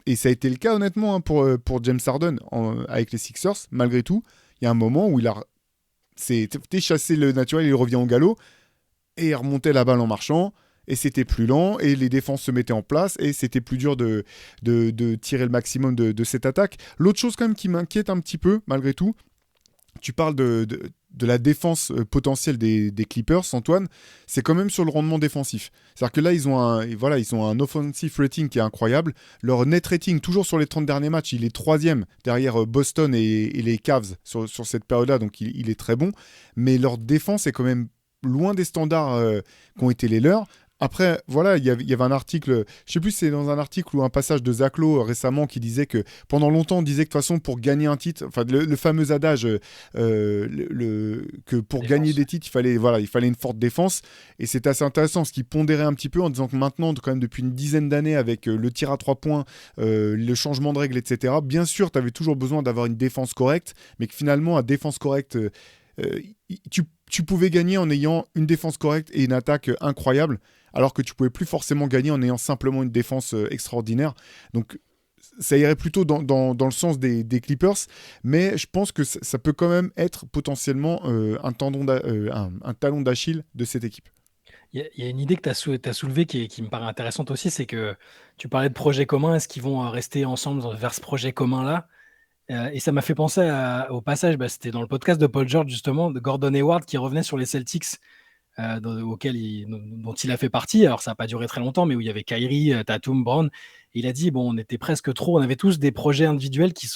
D: et ça a été le cas honnêtement hein, pour James Harden avec les Sixers, malgré tout, il y a un moment où il a chassé le naturel, il revient au galop, et il remontait la balle en marchant, et c'était plus lent, et les défenses se mettaient en place, et c'était plus dur de tirer le maximum de cette attaque. L'autre chose quand même qui m'inquiète un petit peu, malgré tout, tu parles de la défense potentielle des Clippers, Antoine, c'est quand même sur le rendement défensif. C'est-à-dire que là, ils ont un offensive rating qui est incroyable. Leur net rating, toujours sur les 30 derniers matchs, il est 3e derrière Boston et les Cavs sur cette période-là, donc il est très bon. Mais leur défense est quand même loin des standards qui ont été les leurs. Après, voilà, il y avait un article, je sais plus si c'est dans un article ou un passage de Zach Lowe récemment qui disait que pendant longtemps on disait que de toute façon pour gagner un titre, enfin le fameux adage que pour gagner des titres il fallait une forte défense, et c'est assez intéressant ce qu'il pondérait un petit peu en disant que maintenant quand même depuis une dizaine d'années avec le tir à 3 points, le changement de règles, etc. Bien sûr, tu avais toujours besoin d'avoir une défense correcte, mais que finalement à défense correcte, tu pouvais gagner en ayant une défense correcte et une attaque incroyable, alors que tu pouvais plus forcément gagner en ayant simplement une défense extraordinaire. Donc ça irait plutôt dans le sens des Clippers, mais je pense que ça peut quand même être potentiellement un talon d'Achille de cette équipe.
E: Il y a une idée que tu as soulevée qui me paraît intéressante aussi, c'est que tu parlais de projet commun, est-ce qu'ils vont rester ensemble vers ce projet commun-là? Et ça m'a fait penser au passage, c'était dans le podcast de Paul George justement, de Gordon Hayward qui revenait sur les Celtics dont il a fait partie. Alors ça n'a pas duré très longtemps, mais où il y avait Kyrie, Tatum, Brown. Et il a dit, bon, on était presque trop, on avait tous des projets individuels qui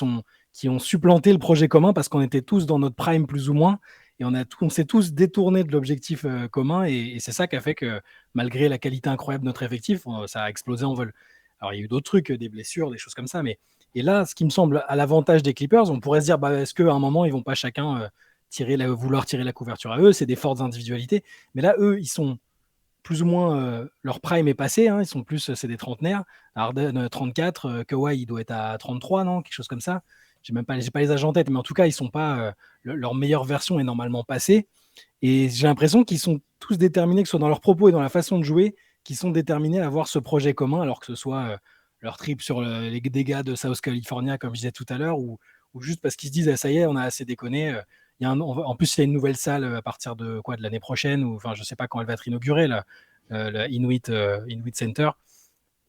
E: ont supplanté le projet commun parce qu'on était tous dans notre prime plus ou moins, et on s'est tous détournés de l'objectif commun, et c'est ça qui a fait que malgré la qualité incroyable de notre effectif, ça a explosé en vol. Alors il y a eu d'autres trucs, des blessures, des choses comme ça, et là, ce qui me semble à l'avantage des Clippers, on pourrait se dire, est-ce qu'à un moment, ils vont pas chacun vouloir tirer la couverture à eux? C'est des fortes individualités. Mais là, eux, ils sont plus ou moins, leur prime est passé. Ils sont plus, c'est des trentenaires. Harden, 34. Kawhi, il doit être à 33, non? Quelque chose comme ça. J'ai pas les âges en tête, mais en tout cas, ils sont pas, leur meilleure version est normalement passée. Et j'ai l'impression qu'ils sont tous déterminés, que ce soit dans leurs propos et dans la façon de jouer, qu'ils sont déterminés à avoir ce projet commun, alors que ce soit leur trip sur les dégâts de South California, comme je disais tout à l'heure, ou juste parce qu'ils se disent, ça y est, on a assez déconné. En plus, il y a une nouvelle salle à partir de l'année prochaine, ou enfin, je sais pas quand elle va être inaugurée, là, la Inuit Center.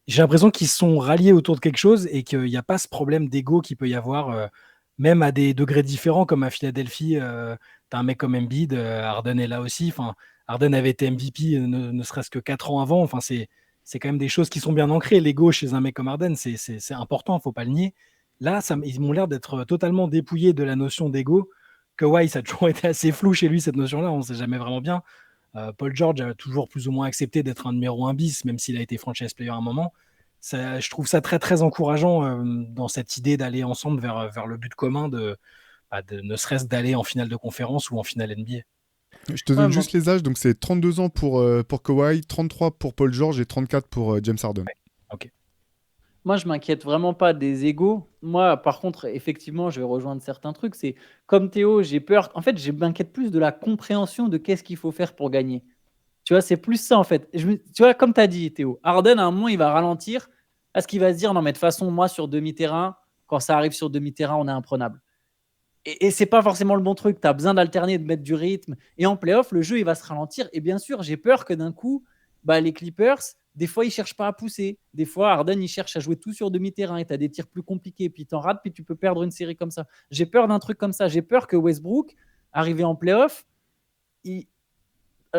E: J'ai l'impression qu'ils sont ralliés autour de quelque chose et qu'il n'y a pas ce problème d'ego qu'il peut y avoir, même à des degrés différents, comme à Philadelphie. Tu as un mec comme Embiid, Harden est là aussi. Enfin, Harden avait été MVP ne serait-ce que 4 ans avant. Enfin, c'est quand même des choses qui sont bien ancrées. L'ego chez un mec comme Harden, c'est important, il ne faut pas le nier. Là, ils m'ont l'air d'être totalement dépouillés de la notion d'ego. Kawhi, ça a toujours été assez flou chez lui, cette notion-là, on ne sait jamais vraiment bien. Paul George a toujours plus ou moins accepté d'être un numéro 1 bis, même s'il a été franchise player à un moment. Je trouve ça très très encourageant dans cette idée d'aller ensemble vers le but commun de ne serait-ce d'aller en finale de conférence ou en finale NBA.
D: Je te donne juste les âges, donc c'est 32 ans pour Kawhi, 33 pour Paul George et 34 pour James Harden.
E: Ouais. Ok.
F: Moi, je m'inquiète vraiment pas des égos. Moi, par contre, effectivement, je vais rejoindre certains trucs. C'est comme Théo, j'ai peur. En fait, je m'inquiète plus de la compréhension de qu'est-ce qu'il faut faire pour gagner. Tu vois, c'est plus ça, en fait. Tu vois, comme tu as dit, Théo, Harden, à un moment, il va ralentir parce qu'il va se dire, non, mais de toute façon, moi, sur demi-terrain, quand ça arrive sur demi-terrain, on est imprenable. Et c'est pas forcément le bon truc. Tu as besoin d'alterner, de mettre du rythme. Et en playoff, le jeu, il va se ralentir. Et bien sûr, j'ai peur que d'un coup, les Clippers, des fois, ils cherchent pas à pousser. Des fois, Harden, il cherche à jouer tout sur demi-terrain. Et tu as des tirs plus compliqués. Puis tu en rates, puis tu peux perdre une série comme ça. J'ai peur d'un truc comme ça. J'ai peur que Westbrook, arrivé en playoff,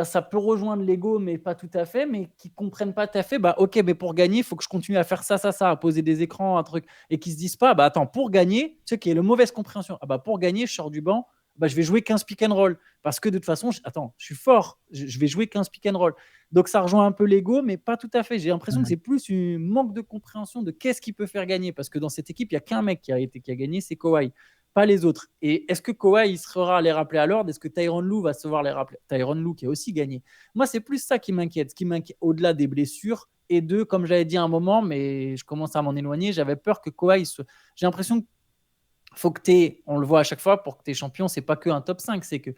F: ça peut rejoindre l'ego, mais pas tout à fait, mais qui ne comprennent pas tout à fait, ok, mais pour gagner, il faut que je continue à faire ça, à poser des écrans, un truc, et qui ne se disent pas, attends, pour gagner, tu sais, qu'il y ait la mauvaise compréhension, pour gagner, je sors du banc, je vais jouer 15 pick and roll, parce que de toute façon, je suis fort, je vais jouer 15 pick and roll. Donc ça rejoint un peu l'ego, mais pas tout à fait. J'ai l'impression que c'est plus un manque de compréhension de qu'est-ce qui peut faire gagner, parce que dans cette équipe, il n'y a qu'un mec qui a gagné, c'est Kawhi. Pas les autres. Et est-ce que Kawhi il sera à les rappeler à l'ordre? Est-ce que Tyronn Lue va se voir les rappeler? Tyronn Lue qui a aussi gagné. Moi, c'est plus ça qui m'inquiète. Ce qui m'inquiète au-delà des blessures et de, comme j'avais dit à un moment, mais je commence à m'en éloigner, j'avais peur que Kawhi J'ai l'impression qu'il faut que on le voit à chaque fois, pour que tu es champion, c'est pas que un top 5, c'est que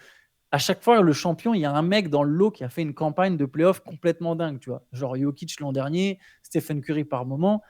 F: à chaque fois, le champion, il y a un mec dans le lot qui a fait une campagne de playoff complètement dingue, tu vois. Genre Jokic l'an dernier, Stephen Curry par moment.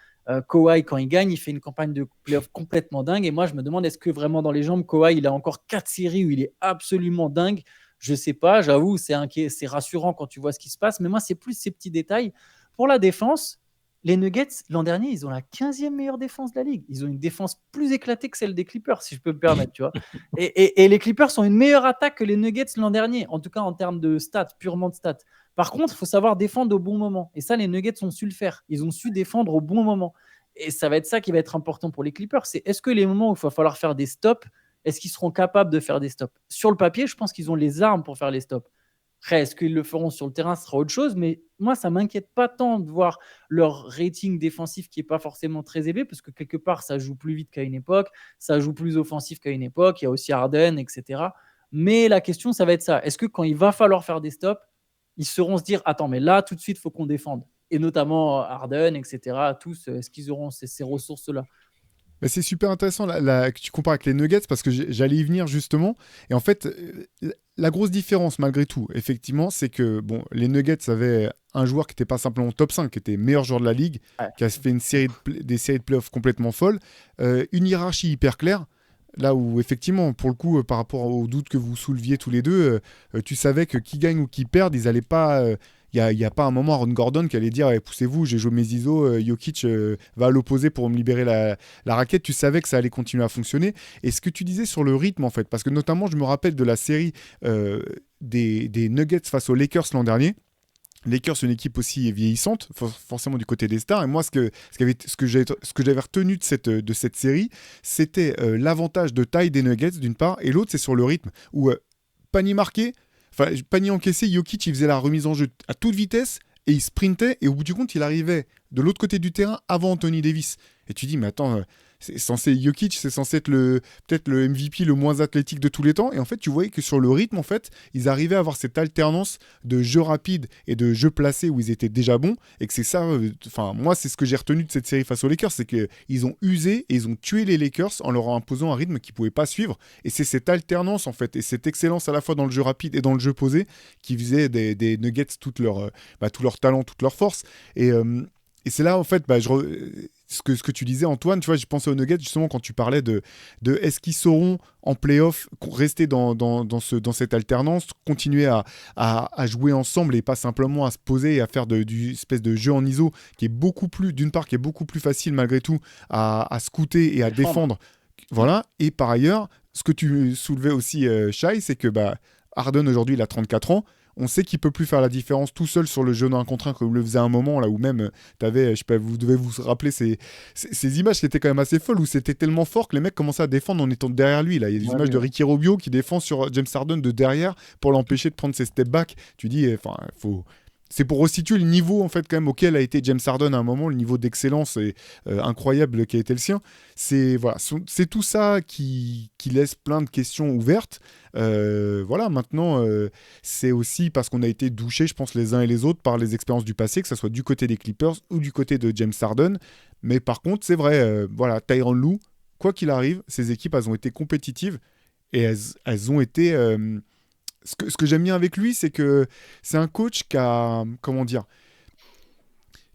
F: Kawhi, quand il gagne, il fait une campagne de playoff complètement dingue. Et moi, je me demande, est-ce que vraiment dans les jambes, Kawhi, il a encore 4 séries où il est absolument dingue? Je sais pas, j'avoue, c'est rassurant quand tu vois ce qui se passe. Mais moi, c'est plus ces petits détails. Pour la défense, les Nuggets, l'an dernier, ils ont la 15e meilleure défense de la ligue. Ils ont une défense plus éclatée que celle des Clippers, si je peux me permettre, tu vois. Et les Clippers ont une meilleure attaque que les Nuggets l'an dernier, en tout cas en termes de stats, purement de stats. Par contre, il faut savoir défendre au bon moment. Et ça, les Nuggets ont su le faire. Ils ont su défendre au bon moment. Et ça va être ça qui va être important pour les Clippers. C'est est-ce que les moments où il va falloir faire des stops, est-ce qu'ils seront capables de faire des stops? Sur le papier, je pense qu'ils ont les armes pour faire les stops. Après, est-ce qu'ils le feront sur le terrain, ce sera autre chose. Mais moi, ça ne m'inquiète pas tant de voir leur rating défensif qui n'est pas forcément très élevé, parce que quelque part, ça joue plus vite qu'à une époque, ça joue plus offensif qu'à une époque. Il y a aussi Harden, etc. Mais la question, ça va être ça. Est-ce que quand il va falloir faire des stops, ils sauront se dire, attends, mais là, tout de suite, il faut qu'on défende. Et notamment Harden, etc. Tous, est-ce qu'ils auront ces ressources-là?
D: C'est super intéressant que tu compares avec les Nuggets, parce que j'allais y venir justement. Et en fait, la grosse différence malgré tout, effectivement, c'est que les Nuggets avaient un joueur qui n'était pas simplement top 5, qui était meilleur joueur de la ligue, qui a fait des séries de playoffs complètement folles, une hiérarchie hyper claire. Là où, effectivement, pour le coup, par rapport aux doutes que vous souleviez tous les deux, tu savais que qui gagne ou qui perd, ils n'allaient pas. Il n'y a pas un moment Aaron Gordon qui allait dire poussez-vous, j'ai joué mes ISO, Jokic va à l'opposé pour me libérer la raquette. Tu savais que ça allait continuer à fonctionner. Et ce que tu disais sur le rythme, en fait, parce que notamment, je me rappelle de la série des Nuggets face aux Lakers l'an dernier. Lakers, une équipe aussi vieillissante, forcément du côté des stars. Et moi, ce que j'avais retenu de cette série, c'était l'avantage de taille des Nuggets, d'une part, et l'autre, c'est sur le rythme, où panier marqué, panier encaissé, Jokic, il faisait la remise en jeu à toute vitesse, et il sprintait, et au bout du compte, il arrivait de l'autre côté du terrain avant Anthony Davis. Et tu dis, mais attends, Jokic, c'est censé être peut-être le MVP le moins athlétique de tous les temps. Et en fait, tu voyais que sur le rythme, en fait, ils arrivaient à avoir cette alternance de jeu rapide et de jeu placé où ils étaient déjà bons. Et que c'est ça, moi, c'est ce que j'ai retenu de cette série face aux Lakers, c'est qu'ils ont usé et ils ont tué les Lakers en leur imposant un rythme qu'ils ne pouvaient pas suivre. Et c'est cette alternance, en fait, et cette excellence à la fois dans le jeu rapide et dans le jeu posé qui faisait des Nuggets tout leur talent, toute leur force. Et c'est là, en fait, ce que tu disais, Antoine, tu vois, j'ai pensé aux Nuggets justement quand tu parlais de est-ce qu'ils sauront en play-off rester dans cette alternance, continuer à jouer ensemble et pas simplement à se poser et à faire du espèce de jeu en ISO qui est beaucoup plus, d'une part, qui est beaucoup plus facile malgré tout à scouter et à défendre. Voilà. Et par ailleurs, ce que tu soulevais aussi, Shai, c'est que Harden aujourd'hui, il a 34 ans. On sait qu'il peut plus faire la différence tout seul sur le jeu d'un contre un comme le faisait à un moment là où même vous devez vous rappeler ces images qui étaient quand même assez folles où c'était tellement fort que les mecs commençaient à défendre en étant derrière lui. Là, il y a des images de Ricky Rubio qui défend sur James Harden de derrière pour l'empêcher de prendre ses step back. Tu dis, c'est pour restituer le niveau en fait quand même auquel a été James Harden à un moment, le niveau d'excellence incroyable qui a été le sien. C'est tout ça qui laisse plein de questions ouvertes. Maintenant, c'est aussi parce qu'on a été douchés, je pense, les uns et les autres par les expériences du passé, que ce soit du côté des Clippers ou du côté de James Harden. Mais par contre, c'est vrai, Tyronn Lue, quoi qu'il arrive, ces équipes, elles ont été compétitives et elles ont été... Ce que j'aime bien avec lui, c'est que c'est un coach qui a... Comment dire ?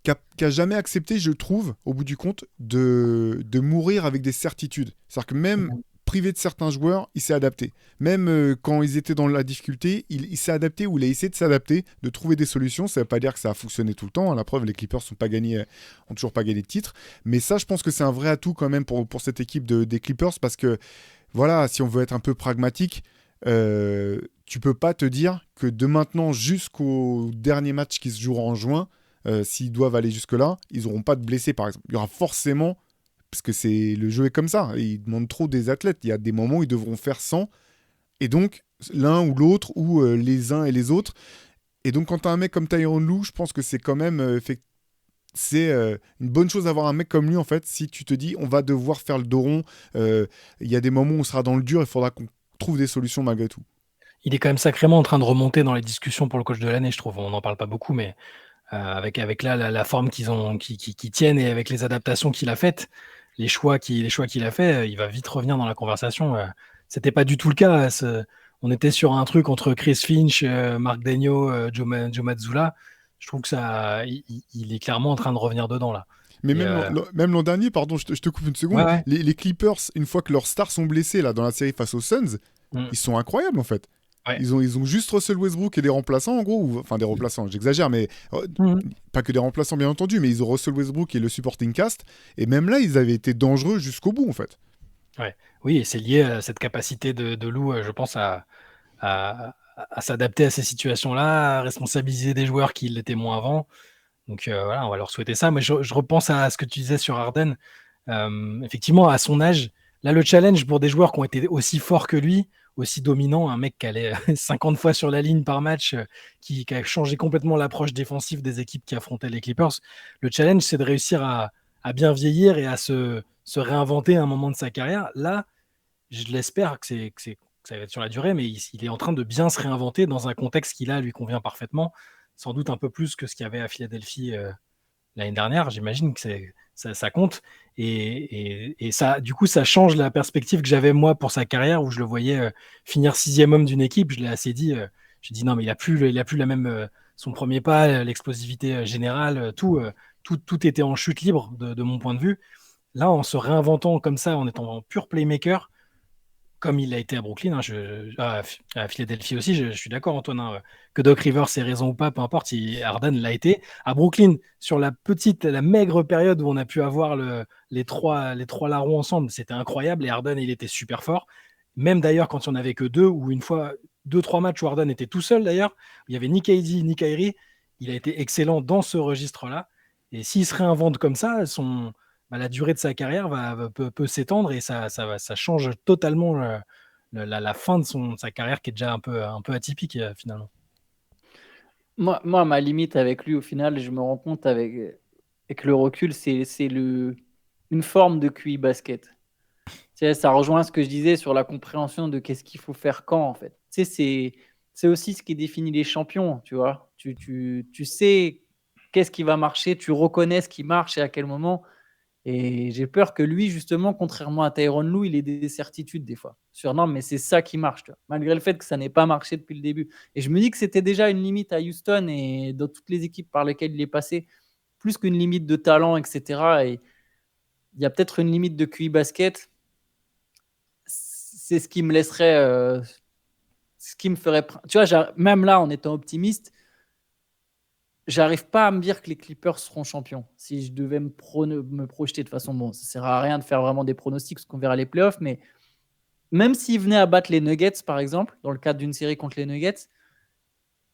D: qui a jamais accepté, je trouve, au bout du compte, de mourir avec des certitudes. C'est-à-dire que même privé de certains joueurs, il s'est adapté. Même quand ils étaient dans la difficulté, il s'est adapté ou il a essayé de s'adapter, de trouver des solutions. Ça ne veut pas dire que ça a fonctionné tout le temps. La preuve, les Clippers ont toujours pas gagné de titre. Mais ça, je pense que c'est un vrai atout quand même pour cette équipe des Clippers parce que, voilà, si on veut être un peu pragmatique, tu peux pas te dire que de maintenant jusqu'au dernier match qui se jouera en juin, s'ils doivent aller jusque-là, ils n'auront pas de blessés, par exemple. Il y aura forcément, parce que le jeu est comme ça, et il demande trop des athlètes. Il y a des moments où ils devront faire 100, et donc l'un ou l'autre, ou les uns et les autres. Et donc quand tu as un mec comme Tyronn Lue, je pense que c'est quand même c'est une bonne chose d'avoir un mec comme lui, en fait, si tu te dis on va devoir faire le dos rond. Il y a des moments où on sera dans le dur, il faudra qu'on trouve des solutions malgré tout.
E: Il est quand même sacrément en train de remonter dans les discussions pour le coach de l'année, je trouve. On n'en parle pas beaucoup, mais avec là, la forme qu'ils ont, qui tiennent et avec les adaptations qu'il a faites, les choix qu'il a fait, il va vite revenir dans la conversation. C'était pas du tout le cas. On était sur un truc entre Chris Finch, Mark Daigneault, Joe Mazzulla. Je trouve que il est clairement en train de revenir dedans là.
D: Mais
E: Et,
D: même l'an dernier, pardon, je te coupe une seconde,
E: ouais.
D: Les Clippers, une fois que leurs stars sont blessés là, dans la série face aux Suns, ils sont incroyables en fait.
E: Ouais.
D: Ils ont juste Russell Westbrook et des remplaçants en gros, enfin des remplaçants, j'exagère, mais pas que des remplaçants bien entendu, mais ils ont Russell Westbrook et le supporting cast, et même là ils avaient été dangereux jusqu'au bout en fait.
E: Ouais. Oui, et c'est lié à cette capacité de Lou, je pense, à s'adapter à ces situations-là, à responsabiliser des joueurs qui l'étaient moins avant. Donc voilà, on va leur souhaiter ça. Mais je repense à ce que tu disais sur Harden. Effectivement, à son âge, là, le challenge pour des joueurs qui ont été aussi forts que lui, aussi dominants, un mec qui allait 50 fois sur la ligne par match, qui a changé complètement l'approche défensive des équipes qui affrontaient les Clippers. Le challenge, c'est de réussir à bien vieillir et à se réinventer à un moment de sa carrière. Là, je l'espère que ça va être sur la durée, mais il est en train de bien se réinventer dans un contexte qui, là, lui convient parfaitement. Sans doute un peu plus que ce qu'il y avait à Philadelphie l'année dernière. J'imagine que ça compte. Et ça, du coup, ça change la perspective que j'avais moi pour sa carrière, où je le voyais finir 6e homme d'une équipe. Je l'ai assez dit. J'ai dit non, mais il a plus la même son premier pas, l'explosivité générale, tout était en chute libre de mon point de vue. Là, en se réinventant comme ça, en étant en pur playmaker, comme il a été à Brooklyn, à Philadelphie aussi, je suis d'accord, Antoine, que Doc Rivers ait raison ou pas, peu importe, Harden l'a été. À Brooklyn, sur la maigre période où on a pu avoir les trois larrons ensemble, c'était incroyable, et Harden, il était super fort. Même d'ailleurs, quand il n'y en avait que deux, ou une fois, 2-3 matchs où Harden était tout seul d'ailleurs, il y avait ni KD ni Kyrie, il a été excellent dans ce registre-là. Et s'il se réinvente comme ça, la durée de sa carrière peut s'étendre et ça change totalement la fin de sa carrière qui est déjà un peu atypique finalement.
F: Moi, ma limite avec lui, au final, je me rends compte avec le recul, c'est une forme de QI basket. Tu sais, ça rejoint ce que je disais sur la compréhension de qu'est-ce qu'il faut faire quand, en fait. Tu sais, c'est aussi ce qui définit les champions, tu vois. Tu sais qu'est-ce qui va marcher, tu reconnais ce qui marche et à quel moment. Et j'ai peur que lui, justement, contrairement à Tyronn Lue, il ait des certitudes des fois. Sur non, mais c'est ça qui marche, tu vois, malgré le fait que ça n'ait pas marché depuis le début. Et je me dis que c'était déjà une limite à Houston et dans toutes les équipes par lesquelles il est passé, plus qu'une limite de talent, etc. Et il y a peut-être une limite de QI basket. C'est ce qui me laisserait, ce qui me ferait. Tu vois, même là, en étant optimiste, j'arrive pas à me dire que les Clippers seront champions. Si je devais me projeter, de toute façon, bon, ça sert à rien de faire vraiment des pronostics parce qu'on verra les playoffs, mais même s'ils venaient à battre les Nuggets, par exemple, dans le cadre d'une série contre les Nuggets,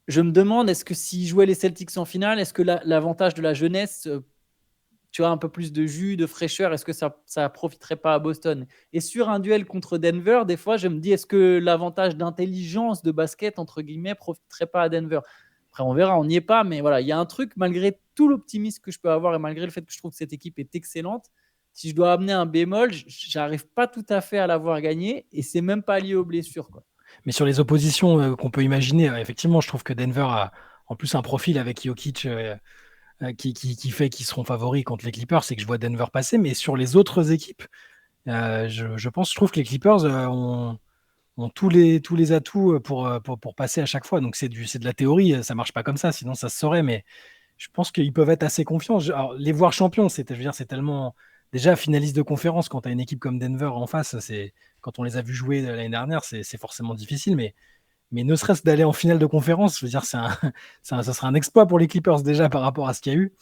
F: je me demande, est-ce que s'ils jouaient les Celtics en finale, est-ce que l'avantage de la jeunesse, tu vois, un peu plus de jus, de fraîcheur, est-ce que ça profiterait pas à Boston? Et sur un duel contre Denver, des fois, je me dis, est-ce que l'avantage d'intelligence de basket, entre guillemets, profiterait pas à Denver? Après, on verra, on n'y est pas, mais voilà, il y a un truc, malgré tout l'optimisme que je peux avoir et malgré le fait que je trouve que cette équipe est excellente, si je dois amener un bémol, j'arrive pas tout à fait à l'avoir gagné et c'est même pas lié aux blessures, quoi.
E: Mais sur les oppositions qu'on peut imaginer, effectivement, je trouve que Denver a en plus un profil avec Jokic qui fait qu'ils seront favoris contre les Clippers, c'est que je vois Denver passer. Mais sur les autres équipes, je trouve que les Clippers ont tous les atouts pour passer à chaque fois. Donc c'est de la théorie, ça marche pas comme ça, sinon ça se saurait. Mais je pense qu'ils peuvent être assez confiants. Alors, les voir champions, je veux dire, c'est tellement. Déjà, finaliste de conférence, quand tu as une équipe comme Denver en face, quand on les a vus jouer l'année dernière, c'est forcément difficile. Mais ne serait-ce d'aller en finale de conférence, je veux dire, ça sera un exploit pour les Clippers déjà par rapport à ce qu'il y a eu.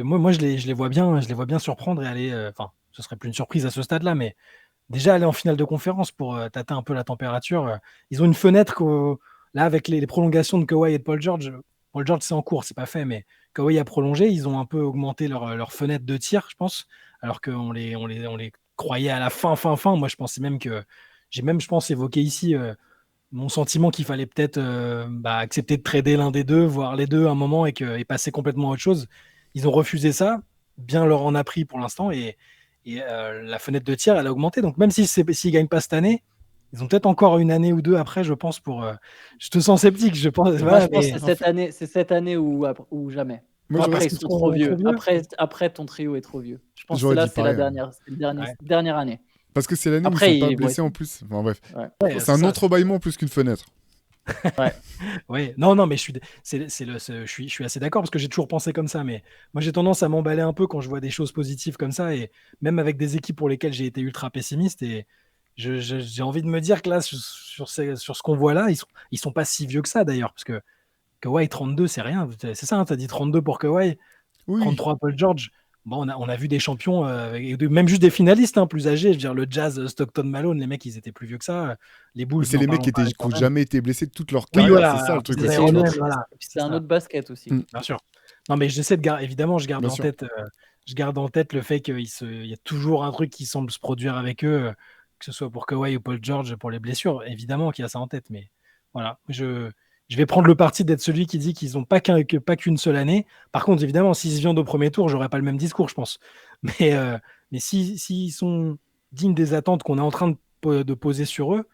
E: Moi je les vois bien surprendre et aller. Enfin, ce serait plus une surprise à ce stade-là, mais déjà aller en finale de conférence pour tâter un peu la température. Ils ont une fenêtre là avec les prolongations de Kawhi et de Paul George. Paul George c'est en cours, c'est pas fait, mais Kawhi a prolongé. Ils ont un peu augmenté leur fenêtre de tir, je pense, alors qu'on les croyait à la fin. Moi, je pensais même que j'ai même, je pense, évoqué ici mon sentiment qu'il fallait peut-être accepter de trader l'un des deux, voire les deux à un moment et passer complètement à autre chose. Ils ont refusé ça. Bien leur en a pris pour l'instant et la fenêtre de tir, elle a augmenté. Donc, même s'ils ne gagnent pas cette année, ils ont peut-être encore une année ou deux après, je pense. Je te sens sceptique. Je pense,
F: Moi, je pense que c'est cette année ou jamais.
D: Moi,
F: Après, ils sont trop vieux.
E: trop vieux.
F: Après, ton trio est trop vieux. Je pense que
D: J'aurais
F: là,
D: dit
F: c'est la
D: pareil,
F: dernière année.
D: Parce que c'est l'année où
F: Après,
D: ils sont pas
F: ils vont
D: blessés
F: être-
D: en plus. Enfin bref.
F: Ouais.
E: Ouais,
D: C'est un
E: ça.
D: entrebâillement plus qu'une fenêtre.
E: Oui, non, mais je suis assez d'accord parce que j'ai toujours pensé comme ça. Mais moi, j'ai tendance à m'emballer un peu quand je vois des choses positives comme ça, et même avec des équipes pour lesquelles j'ai été ultra pessimiste. Et j'ai envie de me dire que là, sur ce qu'on voit là, ils sont pas si vieux que ça d'ailleurs, parce que Kawhi 32, c'est rien. C'est ça, hein, tu as dit 32 pour Kawhi,
D: Oui.
E: 33 Paul George. Bon, on a vu des champions, même juste des finalistes plus âgés. Je veux dire, le Jazz, Stockton, Malone, les mecs, ils étaient plus vieux que ça. Les Bulls,
D: C'est
E: n'en
D: les mecs
E: parlons pas,
D: qui n'ont
E: quand même.
D: jamais été blessés de toute leur
E: Oui,
D: carrière.
E: voilà.
D: C'est ça le truc
E: C'est
D: aussi.
E: Iron
D: tu vois.
E: Man, voilà.
F: C'est un autre basket aussi.
E: Bien sûr. Non, mais j'essaie de garder, évidemment, je garde
D: Bien
E: en
D: sûr.
E: tête, le fait qu'il y a toujours un truc qui semble se produire avec eux, que ce soit pour Kawhi ou Paul George, pour les blessures. Évidemment qu'il y a ça en tête, mais voilà. Je vais prendre le parti d'être celui qui dit qu'ils n'ont pas qu'une seule année. Par contre, évidemment, s'ils se viennent au premier tour, j'aurais pas le même discours, je pense. Mais s'ils sont dignes des attentes qu'on est en train de poser sur eux,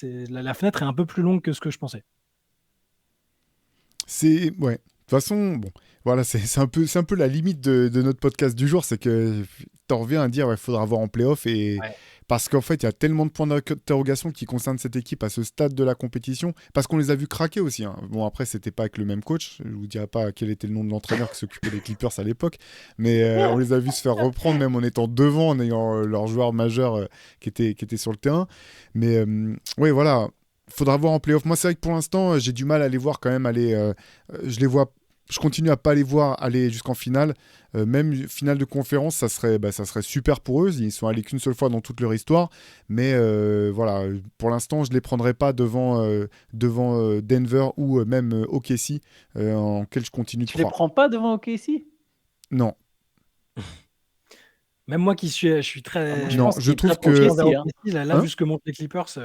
E: la fenêtre est un peu plus longue que ce que je pensais.
D: Ouais. De toute façon, bon, voilà, c'est un peu la limite de notre podcast du jour, c'est que t'en reviens à dire il faudra voir en playoff et
E: Ouais.
D: parce qu'en fait il y a tellement de points d'interrogation qui concernent cette équipe à ce stade de la compétition, parce qu'on les a vus craquer aussi. Hein. Bon après c'était pas avec le même coach, je vous dirai pas quel était le nom de l'entraîneur qui s'occupait des Clippers à l'époque, mais on les a vus se faire reprendre même en étant devant, en ayant leur joueur majeur qui était sur le terrain. Mais oui voilà. Faudra voir en playoff. Moi, c'est vrai que pour l'instant, j'ai du mal à les voir quand même aller. Je continue à pas les voir aller jusqu'en finale. Même finale de conférence, ça serait super pour eux. Ils sont allés qu'une seule fois dans toute leur histoire. Mais voilà, pour l'instant, je les prendrai pas devant Denver ou même OKC, en quel je continue de
F: Tu les
D: croire.
F: prends pas devant OKC?
D: Non,
E: Même moi qui je suis très.
D: non,
F: pense
D: je
F: qu'il
D: trouve
F: tape
D: que.
F: OKC,
E: vers
F: hein.
E: OKC, là,
D: Hein
E: vu ce que montrent les Clippers.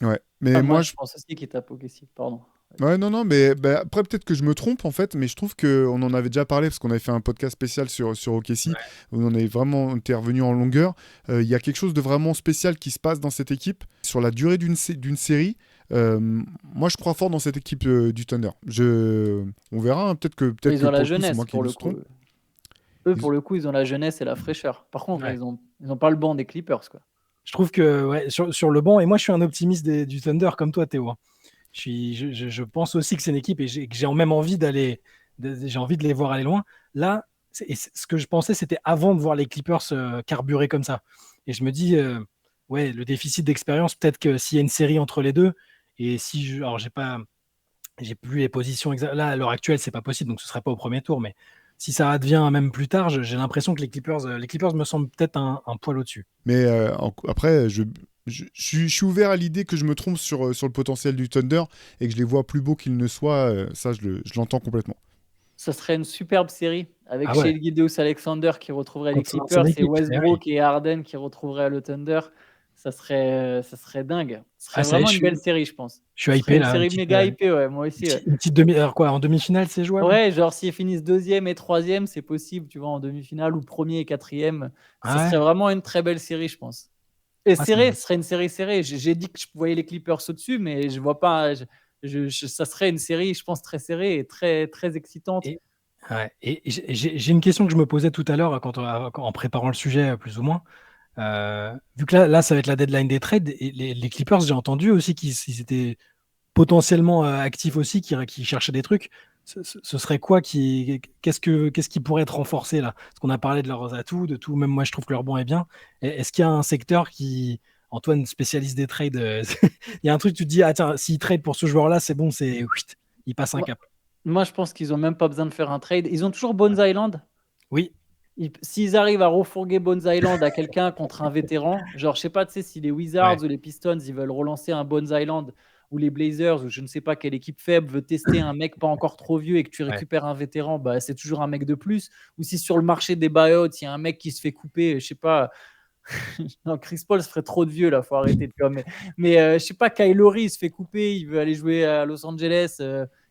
D: Ouais, mais
F: Ah,
D: moi,
F: je pense aussi qu'il tape OKC. Pardon.
D: Ouais, non, mais après, peut-être que je me trompe, en fait, mais je trouve qu'on en avait déjà parlé, parce qu'on avait fait un podcast spécial sur OKC, où on on était revenu en longueur. Il y a quelque chose de vraiment spécial qui se passe dans cette équipe. Sur la durée d'une série, moi, je crois fort dans cette équipe du Thunder. On verra, hein, peut-être que
F: Ils ont la
D: c'est
F: jeunesse
D: moi qui
F: pour
D: me
F: le coup.
D: trompe.
F: Eux, pour le coup, ils ont la jeunesse et la fraîcheur. Par contre,
E: Ouais.
F: ils ont pas le banc des Clippers, quoi.
E: Je trouve que sur le banc, et moi je suis un optimiste du Thunder comme toi, Théo. Hein. Je pense aussi que c'est une équipe et que j'ai même envie j'ai envie de les voir aller loin. Là, ce que je pensais, c'était avant de voir les Clippers carburer comme ça. Et je me dis, ouais, le déficit d'expérience, peut-être que s'il y a une série entre les deux, et alors j'ai plus les positions exactes. Là, à l'heure actuelle, c'est pas possible, donc ce serait pas au premier tour, mais si ça advient même plus tard, j'ai l'impression que les Clippers me semblent peut-être un poil au-dessus.
D: Mais après, je suis ouvert à l'idée que je me trompe sur le potentiel du Thunder et que je les vois plus beaux qu'ils ne soient. Ça, je l'entends complètement.
F: Ça serait une superbe série avec
E: Ah ouais.
F: Shai Gilgeous-Alexander qui retrouverait les
E: Contre
F: Clippers
E: son
F: et
E: équipe,
F: Westbrook et Harden qui retrouveraient le Thunder. Ça serait dingue. Ce serait
E: ça y est,
F: vraiment une belle série, je pense.
E: Je suis
F: Ce serait
E: hypé là.
F: une série
E: Une petite,
F: méga hypée, ouais, moi aussi. Ouais.
E: une petite demi. Alors quoi, en demi-finale, c'est jouable?
F: Ouais, genre s'ils finissent 2e et 3e, c'est possible, tu vois, en demi-finale ou 1er et 4e.
E: Ah ouais.
F: Ça serait vraiment une très belle série, je pense. Et
E: Ah,
F: serré, ce serait une série serrée. J'ai dit que je voyais les Clippers au-dessus, mais je vois pas. Ça serait une série, je pense, très serrée et très, très excitante.
E: Ouais. Et j'ai une question que je me posais tout à l'heure en préparant le sujet, plus ou moins. Vu que là, ça va être la deadline des trades, et les Clippers, j'ai entendu aussi qu'ils étaient potentiellement actifs aussi, qui cherchaient des trucs. ce serait quoi qu'est-ce qui pourrait être renforcé là? Parce qu'on a parlé de leurs atouts, de tout. Même moi, je trouve que leur banc est bien. Est-ce qu'il y a un secteur qui, Antoine, spécialiste des trades, il y a un truc, tu te dis, ah tiens, s'il trade pour ce joueur-là, c'est bon, il passe un
F: Moi,
E: cap.
F: moi, je pense qu'ils ont même pas besoin de faire un trade. Ils ont toujours Bones Island.
E: Oui,
F: S'ils arrivent à refourguer Bones Island à quelqu'un contre un vétéran, genre, je sais pas, tu sais, si les Wizards ou les Pistons, ils veulent relancer un Bones Island ou les Blazers ou je ne sais pas quelle équipe faible veut tester un mec pas encore trop vieux et que tu
E: Ouais.
F: récupères un vétéran, bah, c'est toujours un mec de plus. Ou si sur le marché des buyouts, il y a un mec qui se fait couper, je sais pas. Non, Chris Paul se ferait trop de vieux là, faut arrêter. Tu vois, mais je sais pas, Kyle Lowry se fait couper, il veut aller jouer à Los Angeles,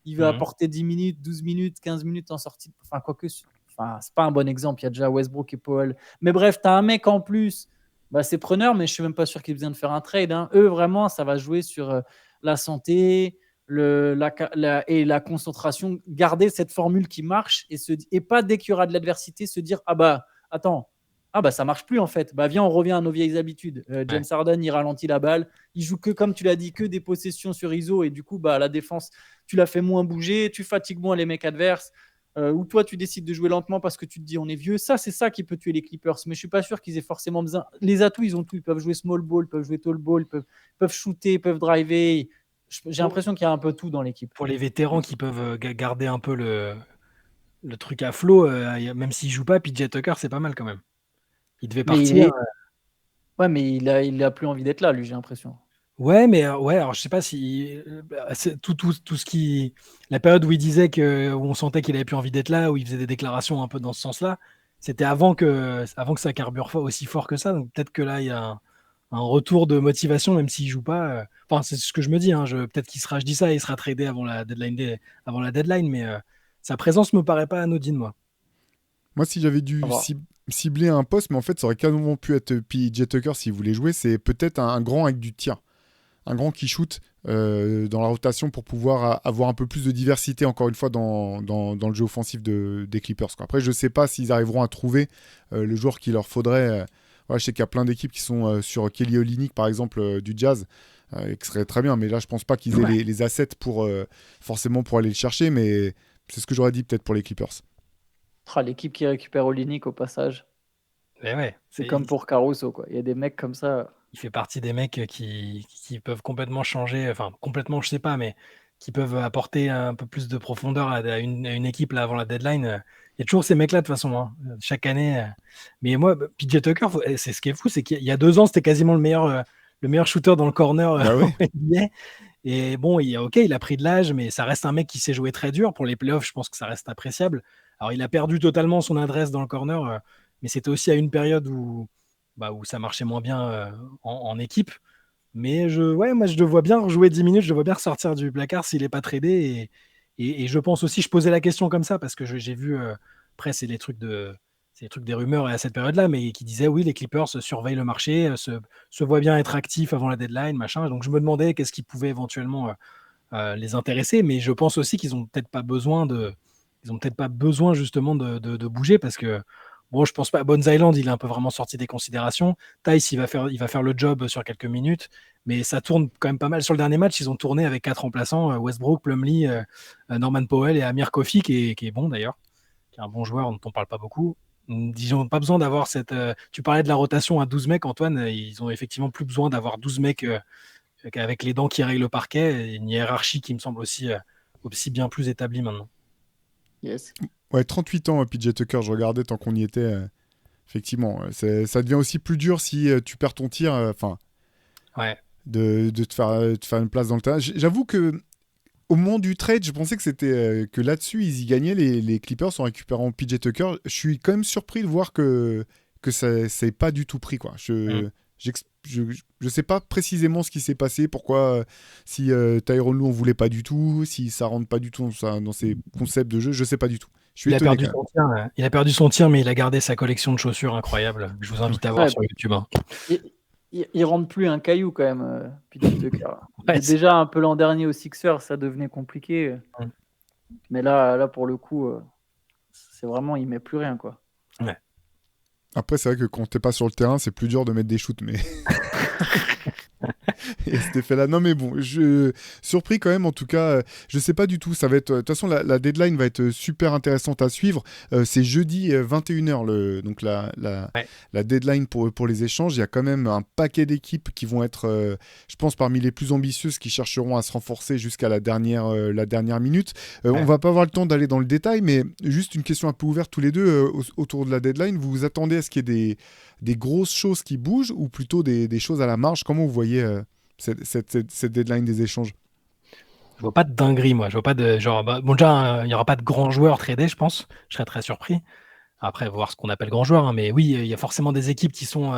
F: il veut apporter 10 minutes, 12 minutes, 15 minutes en sortie. Enfin, quoique, c'est pas un bon exemple, il y a déjà Westbrook et Powell. Mais bref, tu as un mec en plus, bah, c'est preneur, mais je suis même pas sûr qu'il ait besoin de faire un trade. Hein. Eux, vraiment, ça va jouer sur la santé et la concentration, garder cette formule qui marche et pas dès qu'il y aura de l'adversité, se dire ah bah attends. Ah bah ça marche plus en fait. Bah viens, on revient à nos vieilles habitudes. James Harden, il ralentit la balle. Il joue que, comme tu l'as dit, que des possessions sur ISO et du coup, bah la défense, tu la fais moins bouger, tu fatigues moins les mecs adverses. Ou toi, tu décides de jouer lentement parce que tu te dis on est vieux. Ça, c'est ça qui peut tuer les Clippers. Mais je suis pas sûr qu'ils aient forcément besoin. Les atouts, ils ont tout. Ils peuvent jouer small ball, ils peuvent jouer tall ball, ils peuvent shooter, ils peuvent driver. J'ai l'impression qu'il y a un peu tout dans l'équipe.
E: Pour les vétérans qui peuvent garder un peu le truc à flot, même s'ils jouent pas, PJ Tucker, c'est pas mal quand même. Il devait
F: Mais
E: partir.
F: Ouais, mais il a plus envie d'être là, lui, j'ai l'impression.
E: Ouais, mais alors je sais pas si c'est tout ce qui la période où il disait où on sentait qu'il avait plus envie d'être là, où il faisait des déclarations un peu dans ce sens-là, c'était avant que ça carbure aussi fort que ça. Donc peut-être que là il y a un retour de motivation même s'il joue pas. Enfin c'est ce que je me dis. Hein, peut-être je dis ça, il sera tradé avant la deadline, mais sa présence me paraît pas anodine moi.
D: Moi, si j'avais dû cibler un poste, mais en fait, ça aurait carrément pu être PJ Tucker s'il voulait jouer, c'est peut-être un grand avec du tir. Un grand qui shoot dans la rotation pour pouvoir avoir un peu plus de diversité, encore une fois, dans le jeu offensif des Clippers. Quoi. Après, je ne sais pas s'ils arriveront à trouver le joueur qu'il leur faudrait. Voilà, je sais qu'il y a plein d'équipes qui sont sur Kelly Olynyk, par exemple, du Jazz, qui serait très bien, mais là, je ne pense pas qu'ils aient les assets forcément pour aller le chercher, mais c'est ce que j'aurais dit peut-être pour les Clippers.
F: L'équipe qui récupère Olynyk au passage.
E: Ouais,
F: c'est comme pour Caruso, quoi. Il y a des mecs comme ça.
E: Il fait partie des mecs qui peuvent complètement changer, enfin complètement, je sais pas, mais qui peuvent apporter un peu plus de profondeur à une équipe là avant la deadline. Il y a toujours ces mecs-là de toute façon, hein, chaque année. Mais moi, PJ Tucker, c'est ce qui est fou, c'est qu'il y a 2 ans, c'était quasiment le meilleur shooter dans le corner.
D: Ah ouais.
E: NBA. Et bon, il a pris de l'âge, mais ça reste un mec qui sait jouer très dur. Pour les playoffs, je pense que ça reste appréciable. Alors, il a perdu totalement son adresse dans le corner, mais c'était aussi à une période où ça marchait moins bien en équipe. Mais moi, je le vois bien rejouer 10 minutes, je le vois bien ressortir du placard s'il n'est pas tradé. Et je pense aussi, je posais la question comme ça, parce que j'ai vu, après, c'est les trucs des rumeurs à cette période-là, mais qui disaient, oui, les Clippers surveillent le marché, se voient bien être actifs avant la deadline, machin. Donc, je me demandais qu'est-ce qui pouvait éventuellement les intéresser, mais je pense aussi qu'ils n'ont peut-être pas besoin justement de bouger, parce que bon, je pense pas. Bones Island, il est un peu vraiment sorti des considérations. Tice, il va faire le job sur quelques minutes, mais ça tourne quand même pas mal. Sur le dernier match, ils ont tourné avec 4 remplaçants, Westbrook, Plumlee, Norman Powell et Amir Kofi, qui est bon d'ailleurs, qui est un bon joueur dont on parle pas beaucoup. Ils n'ont pas besoin d'avoir cette... tu parlais de la rotation à 12 mecs, Antoine. Ils ont effectivement plus besoin d'avoir 12 mecs avec les dents qui règlent le parquet. Et une hiérarchie qui me semble aussi bien plus établie maintenant.
F: Yes.
D: Ouais, 38 ans, PJ Tucker, je regardais tant qu'on y était. Effectivement, ça devient aussi plus dur si tu perds ton tir, de te faire une place dans le terrain. J'avoue que au moment du trade, je pensais que c'était que là-dessus, ils y gagnaient les Clippers en récupérant PJ Tucker. Je suis quand même surpris de voir que ça n'est pas du tout pris. Quoi. Je sais pas précisément ce qui s'est passé, pourquoi si Tyronn Lue on voulait pas du tout, si ça rentre pas du tout dans ses concepts de jeu, je sais pas du tout.
E: Il a perdu son tir, mais il a gardé sa collection de chaussures incroyable. Je vous invite à voir sur YouTube. Hein.
F: Il rentre plus un caillou quand même, PJ Tucker. Déjà un peu l'an dernier aux Sixers, ça devenait compliqué. Mais là pour le coup, c'est vraiment, il met plus rien, quoi.
E: Ouais.
D: Après, c'est vrai que quand t'es pas sur le terrain, c'est plus dur de mettre des shoots, mais Et cet effet-là. Non, mais bon, surpris quand même, en tout cas. Je sais pas du tout. Ça va être. De toute façon, la deadline va être super intéressante à suivre. C'est jeudi 21h, donc
E: Ouais.
D: la deadline pour les échanges. Il y a quand même un paquet d'équipes qui vont être, je pense, parmi les plus ambitieuses qui chercheront à se renforcer jusqu'à la dernière minute.
E: Ouais.
D: On va pas avoir le temps d'aller dans le détail, mais juste une question un peu ouverte tous les deux autour de la deadline. Vous vous attendez à ce qu'il y ait des grosses choses qui bougent ou plutôt des choses à la marge? Comment vous voyez cette deadline des échanges?
E: Je vois pas de dinguerie, moi. Je vois pas de genre. Bon, déjà, il y aura pas de grands joueurs tradés, je pense. Je serais très surpris. Après, voir ce qu'on appelle grands joueurs, hein. Mais oui, il y a forcément des équipes qui sont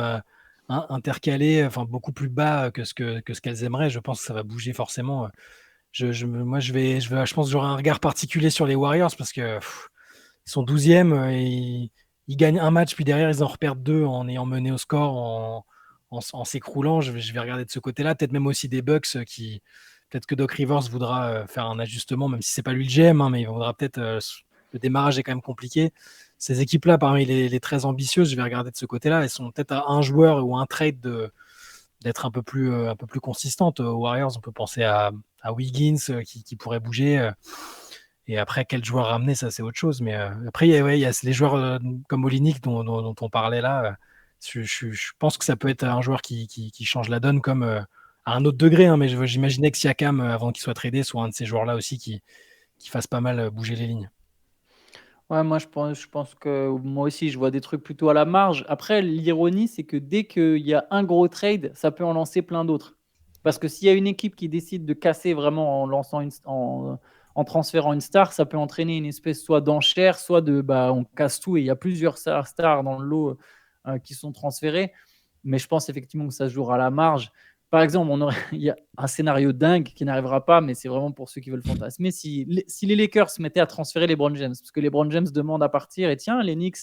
E: intercalées, enfin beaucoup plus bas que ce qu'elles aimeraient. Je pense que ça va bouger forcément. Moi, je pense que j'aurai un regard particulier sur les Warriors parce que ils sont 12e, ils gagnent un match, puis derrière, ils en reperdent deux en ayant mené au score, en s'écroulant. Je vais regarder de ce côté-là. Peut-être même aussi des Bucks peut-être que Doc Rivers voudra faire un ajustement, même si c'est pas lui le GM, hein, mais il voudra peut-être. Le démarrage est quand même compliqué. Ces équipes-là, parmi les très ambitieuses, je vais regarder de ce côté-là. Elles sont peut-être à un joueur ou un trade d'être un peu plus consistantes. Aux Warriors, on peut penser à Wiggins qui pourrait bouger. Et après, quel joueur ramener, ça c'est autre chose. Mais après, il y a les joueurs comme Olynyk dont on parlait là. Je pense que ça peut être un joueur qui change la donne comme à un autre degré. Hein, mais j'imaginais que Siakam, avant qu'il soit tradé, soit un de ces joueurs-là aussi qui fasse pas mal bouger les lignes.
F: Ouais, moi je pense que moi aussi je vois des trucs plutôt à la marge. Après, l'ironie, c'est que dès qu'il y a un gros trade, ça peut en lancer plein d'autres. Parce que s'il y a une équipe qui décide de casser vraiment en transférant une star, ça peut entraîner une espèce soit d'enchère, soit de on casse tout et il y a plusieurs stars dans le lot qui sont transférées. Mais je pense effectivement que ça se jouera à la marge. Par exemple, il y a un scénario dingue qui n'arrivera pas, mais c'est vraiment pour ceux qui veulent fantasmer. Si les Lakers se mettaient à transférer les LeBron James, parce que les LeBron James demandent à partir, et tiens, les Knicks,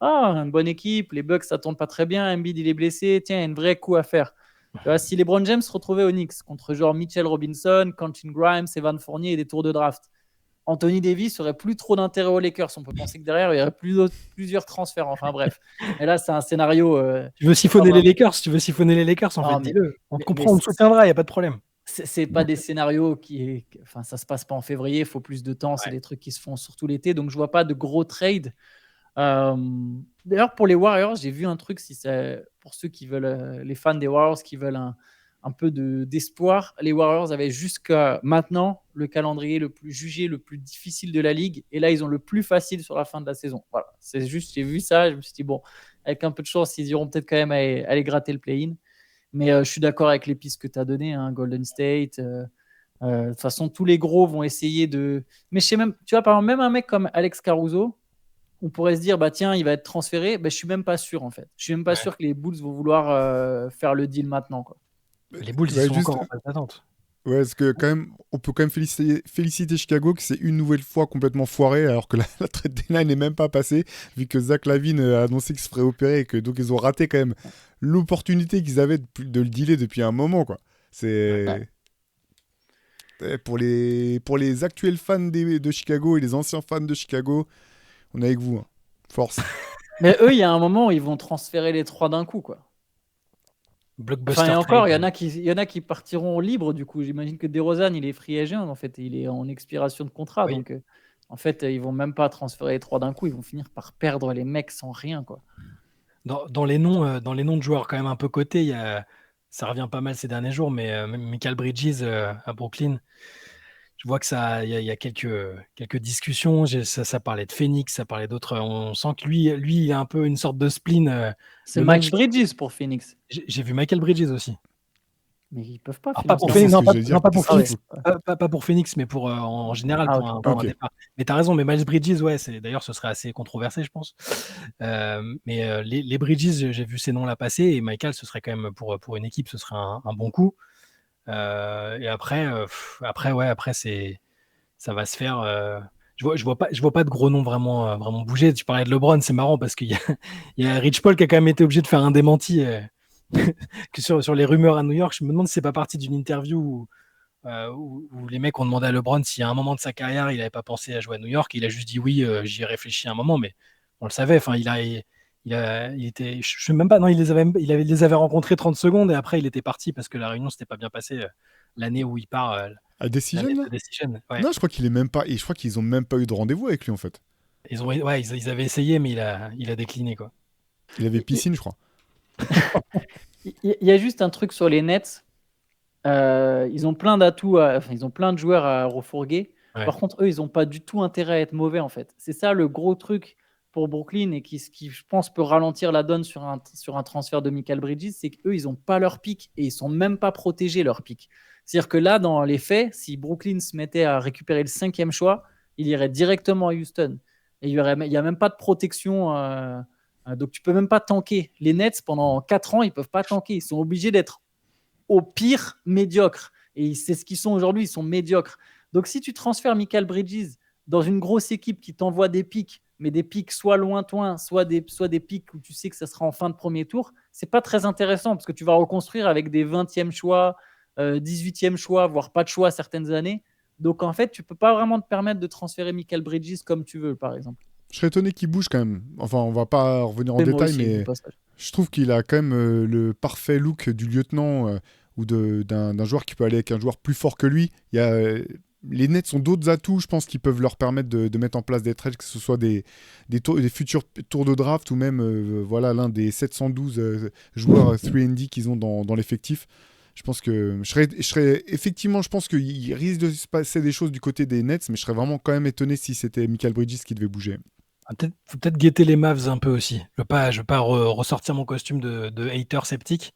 F: une bonne équipe, les Bucks, ça tourne pas très bien, Embiid, il est blessé, tiens, il y a un vrai coup à faire. Tu vois, si les LeBron James se retrouvaient aux Knicks contre genre Mitchell Robinson, Quentin Grimes, Evan Fournier et des tours de draft, Anthony Davis aurait plus trop d'intérêt aux Lakers. On peut penser que derrière, il y aurait plusieurs transferts. Enfin bref. Et là, c'est un scénario.
E: Tu veux siphonner les Lakers? Tu veux siphonner les Lakers, en
F: Non,
E: fait,
F: mais-
E: dis-le. On te
F: mais-
E: comprend,
F: mais
E: on te soutiendra, il n'y a pas de problème.
F: c'est pas des scénarios enfin, ça se passe pas en février. Il faut plus de temps. C'est des trucs qui se font surtout l'été. Donc, je vois pas de gros trades. Euh, D'ailleurs, pour les Warriors, j'ai vu un truc. Pour ceux qui veulent, les fans des Warriors qui veulent un peu d'espoir, les Warriors avaient jusqu'à maintenant le calendrier le plus difficile de la ligue. Et là, ils ont le plus facile sur la fin de la saison. Voilà. C'est juste, j'ai vu ça. Je me suis dit, bon, avec un peu de chance, ils iront peut-être quand même aller gratter le play-in. Mais je suis d'accord avec les pistes que tu as données, hein, Golden State. De toute façon, tous les gros vont essayer de. Mais je sais même, tu vois, par exemple, même un mec comme Alex Caruso, on pourrait se dire, bah tiens, il va être transféré. Je suis même pas sûr, en fait. Je suis même pas sûr que les Bulls vont vouloir faire le deal maintenant, quoi.
E: Les Bulls, ils
D: Ouais,
E: sont
D: juste-
E: encore en phase d'attente.
D: Ouais, parce que quand même, on peut quand même féliciter Chicago que c'est une nouvelle fois complètement foiré, alors que la trade deadline n'est même pas passée, vu que Zach LaVine a annoncé qu'il se ferait opérer et que donc ils ont raté quand même l'opportunité qu'ils avaient de le dealer depuis un moment, quoi. C'est pour les actuels fans de Chicago et les anciens fans de Chicago, on est avec vous, hein. Force.
F: Mais eux, il y a un moment où ils vont transférer les trois d'un coup, quoi.
E: Blockbuster
F: Enfin, et encore,
E: trade.
F: il y en a qui partiront libres, du coup. J'imagine que DeRozan, il est free agent, en fait. Il est en expiration de contrat.
E: Oui.
F: Donc, en fait, ils vont même pas transférer les trois d'un coup. Ils vont finir par perdre les mecs sans rien, quoi.
E: Dans les noms de joueurs quand même un peu cotés, ça revient pas mal ces derniers jours, mais Michael Bridges à Brooklyn, je vois que il y a quelques discussions. Ça parlait de Phoenix, ça parlait d'autres. On sent que lui, il a un peu une sorte de spleen.
F: C'est
E: Le
F: Mike
E: match-
F: Bridges pour Phoenix.
E: J'ai vu Michael Bridges aussi.
F: Mais ils peuvent pas.
E: Alors, pas pour
D: Non,
E: Phoenix,
D: c'est ce
E: non,
D: que
E: pas,
D: j'allais dire.
E: non, pas pour
F: Ah ouais.
E: Phoenix, pas pour Phoenix, mais pour en général
F: Ah,
E: pour
F: ok.
E: pour un
D: Ok.
E: départ. Mais t'as raison, mais Miles Bridges, ouais, d'ailleurs ce serait assez controversé, je pense. Mais les Bridges, j'ai vu ces noms-là passer et Michael, ce serait quand même pour une équipe, ce serait un bon coup. Et après, ça va se faire. Je vois pas de gros noms vraiment bouger. Tu parlais de LeBron, c'est marrant parce qu'il il y a Rich Paul qui a quand même été obligé de faire un démenti que sur les rumeurs à New York. Je me demande si c'est pas parti d'une interview où les mecs ont demandé à LeBron si à un moment de sa carrière il n'avait pas pensé à jouer à New York. Il a juste dit oui, j'y ai réfléchi un moment, mais on le savait. Enfin, il il était, je sais même pas, non, il les avait rencontrés 30 secondes et après il était parti parce que la réunion s'était pas bien passée l'année où il part.
D: À Decision,
E: L'année
D: là
E: de Decision, ouais.
D: Non, je crois qu'il est même pas. Et je crois qu'ils ont même pas eu de rendez-vous avec lui, en fait.
E: Ils avaient essayé, mais il a décliné, quoi.
D: Il avait piscine, je crois.
F: Il y a juste un truc sur les Nets. Ils ont plein d'atouts, ils ont plein de joueurs à refourguer.
E: Ouais.
F: Par contre, eux, ils n'ont pas du tout intérêt à être mauvais, en fait. C'est ça le gros truc pour Brooklyn et qui, je pense, peut ralentir la donne sur un transfert de Mikal Bridges, c'est qu'eux, ils n'ont pas leur pic et ils ne sont même pas protégés leur pic. C'est-à-dire que là, dans les faits, si Brooklyn se mettait à récupérer le 5e choix, il irait directement à Houston. Et il n'y a même pas de protection. Donc, tu ne peux même pas tanker. Les Nets, pendant 4 ans, ils ne peuvent pas tanker. Ils sont obligés d'être au pire médiocres. Et c'est ce qu'ils sont aujourd'hui, ils sont médiocres. Donc, si tu transfères Mikal Bridges dans une grosse équipe qui t'envoie des pics, mais des pics soit lointains, soit des pics où tu sais que ça sera en fin de premier tour, c'est pas très intéressant parce que tu vas reconstruire avec des 20e choix, 18e choix, voire pas de choix certaines années. Donc, en fait, tu peux pas vraiment te permettre de transférer Mikal Bridges comme tu veux, par exemple.
D: Je serais étonné qu'il bouge quand même. Enfin, on va pas revenir en
F: Et moi
D: détail,
F: aussi,
D: mais
F: au passage.
D: je trouve qu'il a quand même le parfait look du lieutenant ou d'un joueur qui peut aller avec un joueur plus fort que lui. Il y a, les Nets ont d'autres atouts, je pense, qui peuvent leur permettre de mettre en place des trades, que ce soit des futurs tours de draft ou même voilà, l'un des 712 joueurs 3&D qu'ils ont dans l'effectif. Je pense que je serais effectivement, je pense qu'il risque de se passer des choses du côté des Nets, mais je serais vraiment quand même étonné si c'était Mikal Bridges qui devait bouger.
E: Faut peut-être guetter les Mavs un peu aussi. Je veux pas ressortir mon costume de hater sceptique,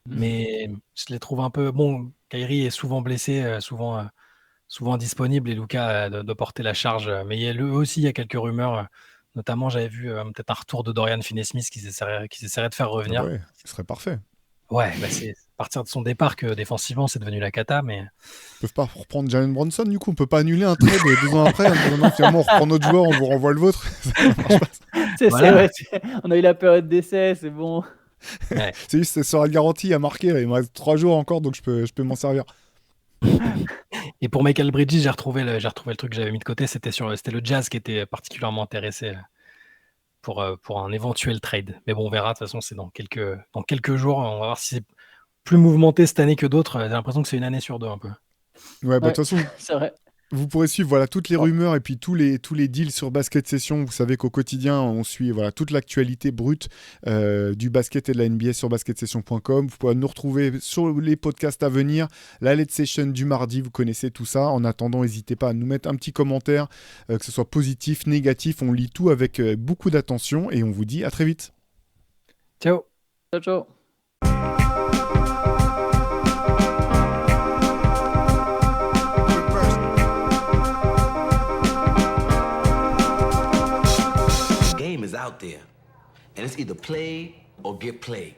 E: mais je les trouve un peu. Bon, Kyrie est souvent blessé, souvent disponible et Luka de porter la charge. Mais eux aussi, il y a quelques rumeurs. Notamment, j'avais vu peut-être un retour de Dorian Finney-Smith qui s'essaierait de faire revenir.
D: Ah ouais, ce serait parfait.
E: Ouais, bah c'est à partir de son départ que défensivement c'est devenu la cata, mais
D: Ils peuvent pas reprendre Jalen Brunson, du coup, on peut pas annuler un trade 2 ans après en disant non, finalement on reprend notre joueur, on vous renvoie le vôtre. Ça marche pas.
F: C'est
E: Voilà.
F: vrai, on a eu la période d'essai, c'est bon.
E: ouais.
D: C'est juste, ça sera garanti à marquer, là. Il me reste 3 jours encore, donc je peux m'en servir.
E: Et pour Mikal Bridges, j'ai retrouvé le truc que j'avais mis de côté, c'était le Jazz qui était particulièrement intéressé pour un éventuel trade. Mais bon, on verra, de toute façon, c'est dans quelques jours, on va voir si c'est plus mouvementé cette année que d'autres. J'ai l'impression que c'est une année sur deux un peu.
D: Ouais, bah de toute façon,
F: C'est vrai.
D: vous pourrez suivre voilà, toutes les rumeurs et puis tous les deals sur Basket Session. Vous savez qu'au quotidien, on suit voilà, toute l'actualité brute du basket et de la NBA sur basketsession.com. Vous pourrez nous retrouver sur les podcasts à venir. La Late Session du mardi, vous connaissez tout ça. En attendant, n'hésitez pas à nous mettre un petit commentaire, que ce soit positif, négatif. On lit tout avec beaucoup d'attention et on vous dit à très vite.
E: Ciao.
F: Ciao, ciao.
B: Game is out there, and it's either play or get played.